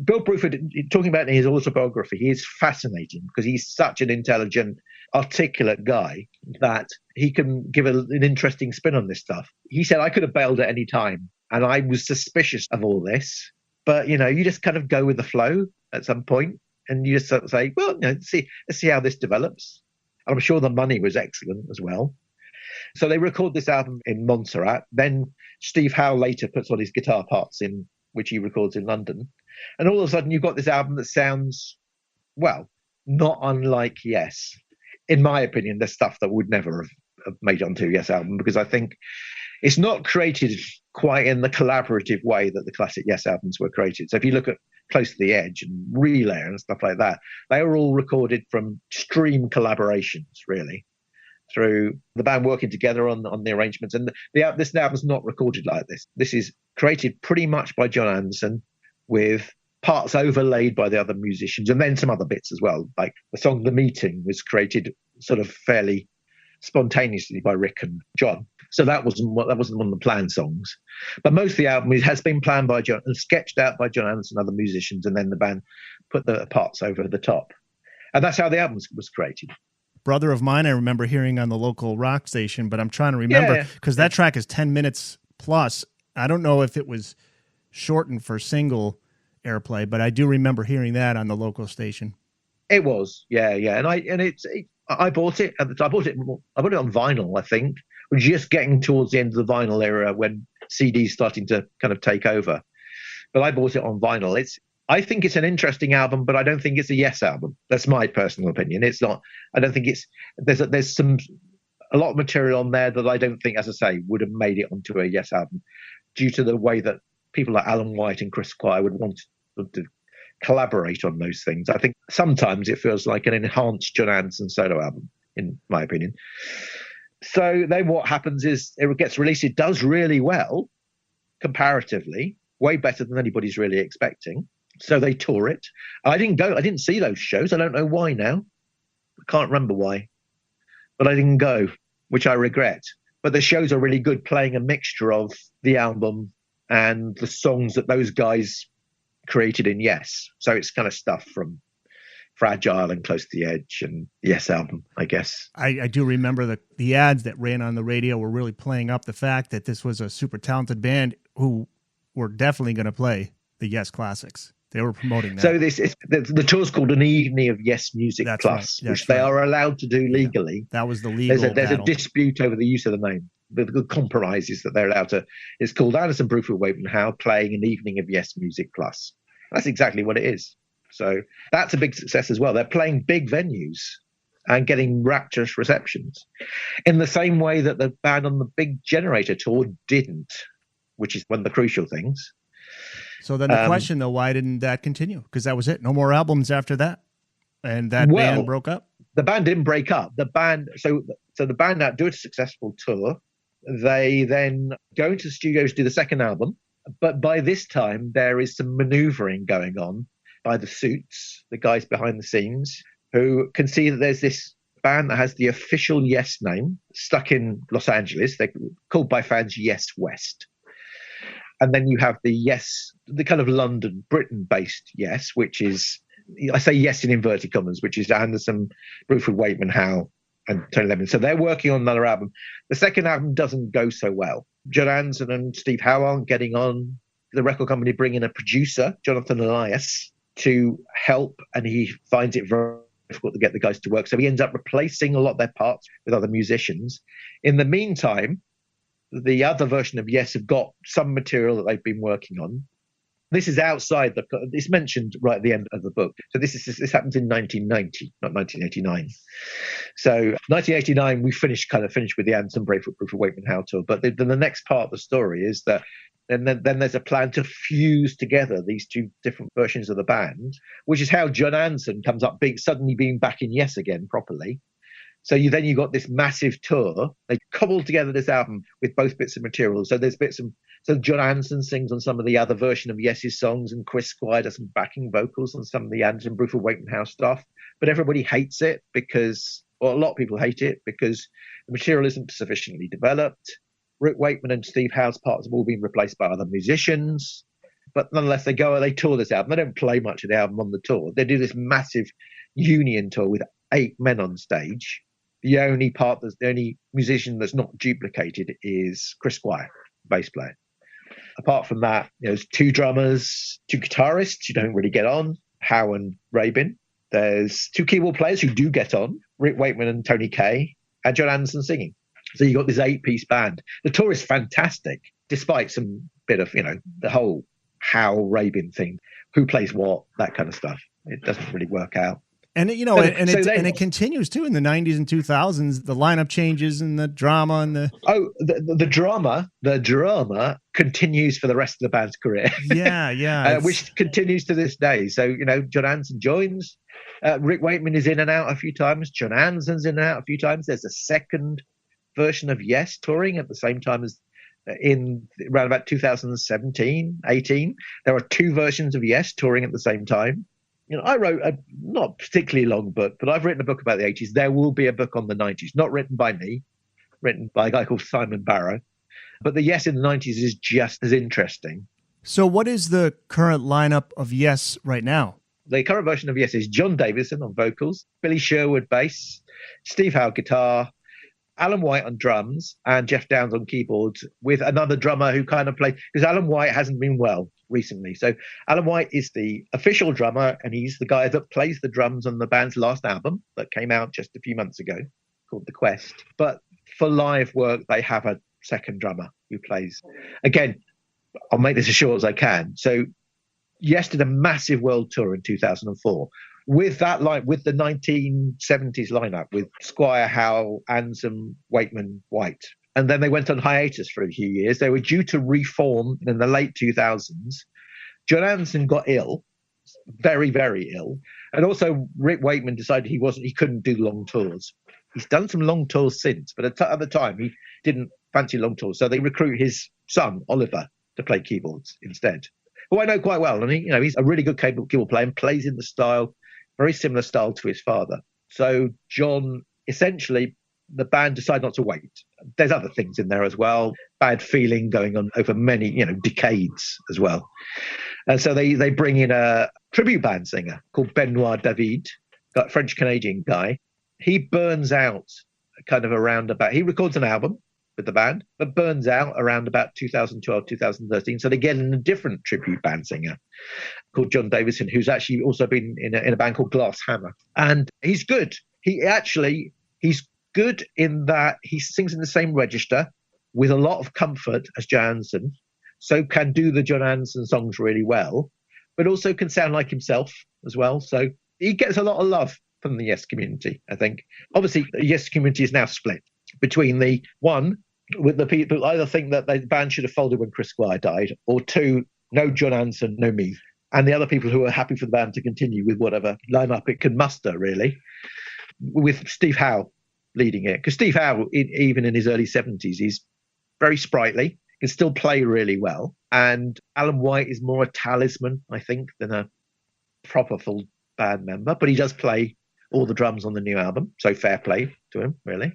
Bill Bruford, talking about in his autobiography, he is fascinating because he's such an intelligent, articulate guy that he can give an interesting spin on this stuff. He said, I could have bailed at any time, and I was suspicious of all this. But, you just kind of go with the flow at some point, and you just sort of say, well, let's see how this develops. And I'm sure the money was excellent as well. So they record this album in Montserrat. Then Steve Howe later puts on his guitar parts in, which he records in London. And all of a sudden you've got this album that sounds, well, not unlike Yes. In my opinion, there's stuff that would never have made onto Yes album, because I think it's not created quite in the collaborative way that the classic Yes albums were created. So if you look at Close to the Edge and Relay and stuff like that, they were all recorded from extreme collaborations, really, through the band working together on the arrangements. And this album's not recorded like this. This is created pretty much by John Anderson with parts overlaid by the other musicians, and then some other bits as well. Like the song The Meeting was created sort of fairly spontaneously by Rick and John. So that wasn't one of the planned songs. But most of the album has been planned by John and sketched out by John Anderson and other musicians, and then the band put the parts over the top. And that's how the album was created. Brother of Mine, I remember hearing on the local rock station, but I'm trying to remember because that track is 10 minutes plus. I don't know if it was shortened for single airplay, but I do remember hearing that on the local station. It was, yeah. And I bought it. I bought it on vinyl, I think. We're just getting towards the end of the vinyl era when CDs starting to kind of take over. But I bought it on vinyl. I think it's an interesting album, but I don't think it's a Yes album. That's my personal opinion. It's not. I don't think it's. There's a lot of material on there that I don't think, as I say, would have made it onto a Yes album, due to the way that people like Alan White and Chris Squire would want to collaborate on those things. I think sometimes it feels like an enhanced John Anderson solo album, in my opinion. So then what happens is it gets released. It does really well, comparatively, way better than anybody's really expecting. So they tour it. I didn't go. I didn't see those shows. I don't know why now. I can't remember why. But I didn't go, which I regret. But the shows are really good, playing a mixture of the album and the songs that those guys created in Yes. So it's kind of stuff from Fragile and Close to the Edge and Yes album, I guess. I do remember the ads that ran on the radio were really playing up the fact that this was a super talented band who were definitely going to play the Yes classics. They were promoting that. So the tour's called An Evening of Yes Music Plus, which they are allowed to do legally. Yeah, that was the legal There's a dispute over the use of the name. The compromise is that they're allowed to. It's called Anderson, Bruford, Wakeman, Howe playing An Evening of Yes Music Plus. That's exactly what it is. So that's a big success as well. They're playing big venues and getting rapturous receptions in the same way that the band on the Big Generator tour didn't, which is one of the crucial things. So then the question, though, why didn't that continue? Because that was it. No more albums after that. And that band broke up? The band didn't break up. The band, so the band now do a successful tour. They then go into the studios to do the second album. But by this time, there is some maneuvering going on by the Suits, the guys behind the scenes, who can see that there's this band that has the official Yes name stuck in Los Angeles. They're called by fans Yes West. And then you have the Yes, the kind of London, Britain-based Yes, which is, I say Yes in inverted commas, which is Anderson, Bruford, Wakeman, Howe, and Tony Levin. So they're working on another album. The second album doesn't go so well. John Anderson and Steve Howe aren't getting on. The record company bring in a producer, Jonathan Elias, to help, and he finds it very difficult to get the guys to work. So he ends up replacing a lot of their parts with other musicians. In the meantime, the other version of Yes have got some material that they've been working on. This is outside it's mentioned right at the end of the book. So this happens in 1990, not 1989. So 1989, we finished with the Anderson, Bruford, Wakeman, Howe tour. But the next part of the story is that then there's a plan to fuse together these two different versions of the band, which is how John Anderson comes up suddenly being back in Yes again properly. So you got this massive tour. They cobbled together this album with both bits of material. So there's so John Anderson sings on some of the other version of Yes's songs, and Chris Squire does some backing vocals on some of the Anderson, Bruford, Wakeman, Howe stuff. But everybody hates it a lot of people hate it because the material isn't sufficiently developed. Rick Wakeman and Steve Howe's parts have all been replaced by other musicians. But nonetheless, they tour this album. They don't play much of the album on the tour. They do this massive union tour with 8 men on stage. The only musician that's not duplicated is Chris Squire, bass player. Apart from that, there's 2 drummers, 2 guitarists who don't really get on, Howe and Rabin. There's 2 keyboard players who do get on, Rick Wakeman and Tony Kaye, and John Anderson singing. So you've got this 8-piece band. The tour is fantastic, despite some bit of, the whole Howe Rabin thing, who plays what, that kind of stuff. It doesn't really work out. And it continues too in the 90s and 2000s. The lineup changes and the drama and the drama continues for the rest of the band's career. Yeah, which continues to this day. So John Anderson joins. Rick Wakeman is in and out a few times. John Anderson's in and out a few times. There's a second version of Yes touring at the same time as in around about 2017, 18. There are 2 versions of Yes touring at the same time. I wrote a not particularly long book, but I've written a book about the 80s. There will be a book on the 90s, not written by me, written by a guy called Simon Barrow. But the Yes in the 90s is just as interesting. So what is the current lineup of Yes right now? The current version of Yes is John Davison on vocals, Billy Sherwood bass, Steve Howe guitar, Alan White on drums, and Jeff Downs on keyboards, with another drummer who kind of plays, because Alan White hasn't been well recently. So Alan White is the official drummer, and he's the guy that plays the drums on the band's last album that came out just a few months ago, called The Quest. But for live work, they have a second drummer who plays. Again, I'll make this as short as I can. So Yes did a massive world tour in 2004. With the 1970s lineup, with Squire, Howe, Anderson, Wakeman, White. And then they went on hiatus for a few years. They were due to reform in the late 2000s. John Anderson got ill, very, very ill. And also Rick Wakeman decided he couldn't do long tours. He's done some long tours since, but at the time he didn't fancy long tours. So they recruit his son, Oliver, to play keyboards instead, who I know quite well. And he's a really good keyboard player and plays in the style, very similar style to his father. So John, essentially, the band decided not to wait. There's other things in there as well. Bad feeling going on over many, decades as well. And so they bring in a tribute band singer called Benoit David, a French-Canadian guy. He burns out he records an album with the band, but burns out around about 2012, 2013. So they get in a different tribute band singer called John Davison, who's actually also been in a band called Glass Hammer. And he's good. He's good in that he sings in the same register with a lot of comfort as John Anderson, so can do the John Anderson songs really well, but also can sound like himself as well. So he gets a lot of love from the Yes community, I think. Obviously, the Yes community is now split between the one with the people who either think that the band should have folded when Chris Squire died, or 2, no John Anderson, no me. And the other people who are happy for the band to continue with whatever lineup it can muster, really, with Steve Howe leading it. Because Steve Howe, even in his early 70s, he's very sprightly, can still play really well. And Alan White is more a talisman, I think, than a proper full band member. But he does play all the drums on the new album, so fair play to him, really.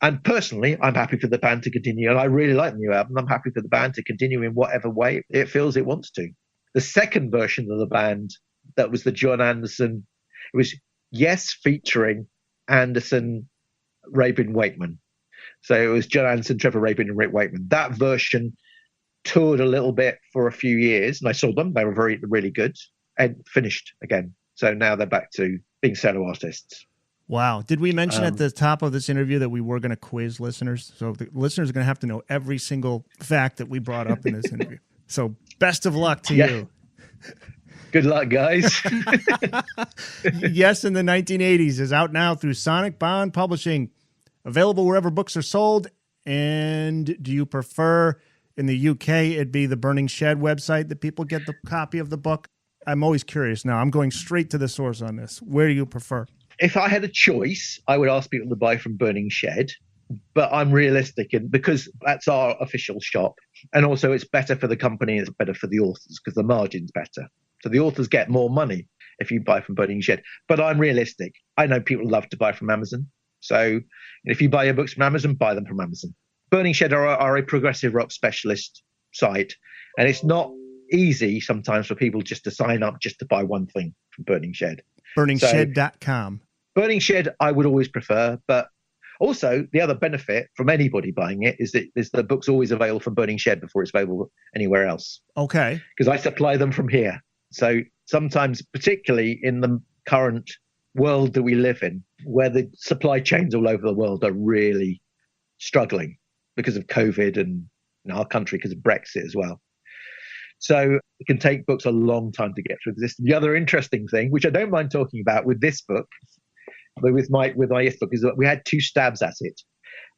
And personally, I'm happy for the band to continue. And I really like the new album. I'm happy for the band to continue in whatever way it feels it wants to. The second version of the band, that was the John Anderson, it was Yes featuring Anderson, Rabin, Wakeman. So it was John Anderson, Trevor Rabin, and Rick Wakeman. That version toured a little bit for a few years, and I saw them. They were really good, and finished again. So now they're back to being solo artists. Wow. Did we mention at the top of this interview that we were going to quiz listeners? So the listeners are going to have to know every single fact that we brought up in this interview. So best of luck to you. Good luck, guys. Yes, in the 1980s is out now through Sonic Bond Publishing. Available wherever books are sold. And do you prefer, in the UK, it'd be the Burning Shed website that people get the copy of the book? I'm always curious now. I'm going straight to the source on this. Where do you prefer? If I had a choice, I would ask people to buy from Burning Shed. But I'm realistic, and because that's our official shop. And also it's better for the company, it's better for the authors because the margin's better. So the authors get more money if you buy from Burning Shed. But I'm realistic. I know people love to buy from Amazon. So if you buy your books from Amazon, buy them from Amazon. Burning Shed are a progressive rock specialist site. And it's not easy sometimes for people just to sign up just to buy one thing from Burning Shed. BurningShed.com. Burning Shed, I would always prefer. But also, the other benefit from anybody buying it is that the book's always available from Burning Shed before it's available anywhere else. Okay. Because I supply them from here. So sometimes, particularly in the current world that we live in, where the supply chains all over the world are really struggling because of COVID and in our country because of Brexit as well. So it can take books a long time to get through this. The other interesting thing, which I don't mind talking about with this book, but with my yes book, is that we had two stabs at it.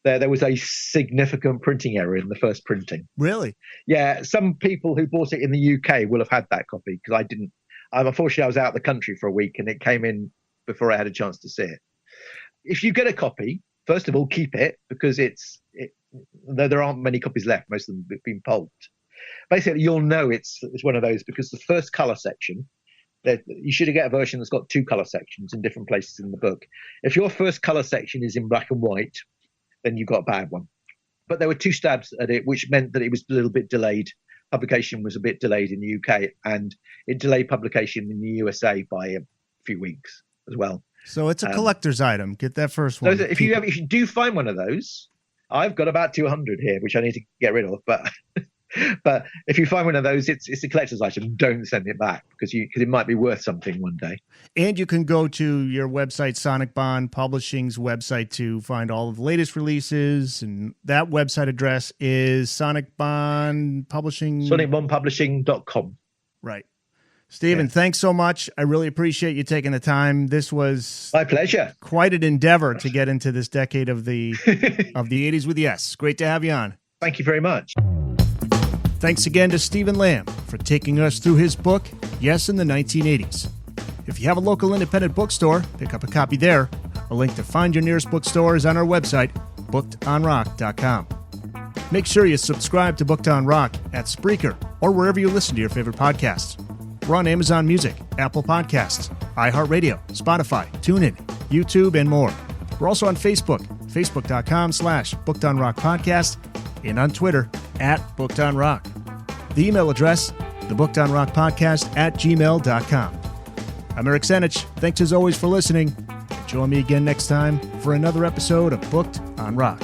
There was a significant printing error in the first printing. Really? Yeah, some people who bought it in the UK will have had that copy because I didn't. Unfortunately, I was out of the country for a week and it came in before I had a chance to see it. If you get a copy, first of all, keep it because though there aren't many copies left, most of them have been pulped. Basically, you'll know it's one of those because the first color section, you should get a version that's got two color sections in different places in the book. If your first color section is in black and white, then you've got a bad one. But there were two stabs at it, which meant that it was a little bit delayed. Publication was a bit delayed in the UK, and it delayed publication in the USA by a few weeks as well. So it's a collector's item. Get that first one. If you do find one of those, I've got about 200 here, which I need to get rid of. But if you find one of those, it's a collector's item. Don't send it back because it might be worth something one day. And you can go to your website, Sonic Bond Publishing's website, to find all of the latest releases. And that website address is Sonic Bond Publishing. SonicBondPublishing.com. Right. Stephen, Thanks so much. I really appreciate you taking the time. This was my pleasure. Quite an endeavor to get into this decade of the 80s with Yes. Great to have you on. Thank you very much. Thanks again to Stephen Lambe for taking us through his book, Yes in the 1980s. If you have a local independent bookstore, pick up a copy there. A link to find your nearest bookstore is on our website, bookedonrock.com. Make sure you subscribe to Booked on Rock at Spreaker or wherever you listen to your favorite podcasts. We're on Amazon Music, Apple Podcasts, iHeartRadio, Spotify, TuneIn, YouTube, and more. We're also on Facebook, facebook.com/bookedonrockpodcast, and on Twitter @bookedonrock. The email address, thebookedonrockpodcast@gmail.com. I'm Eric Senich. Thanks as always for listening. Join me again next time for another episode of Booked on Rock.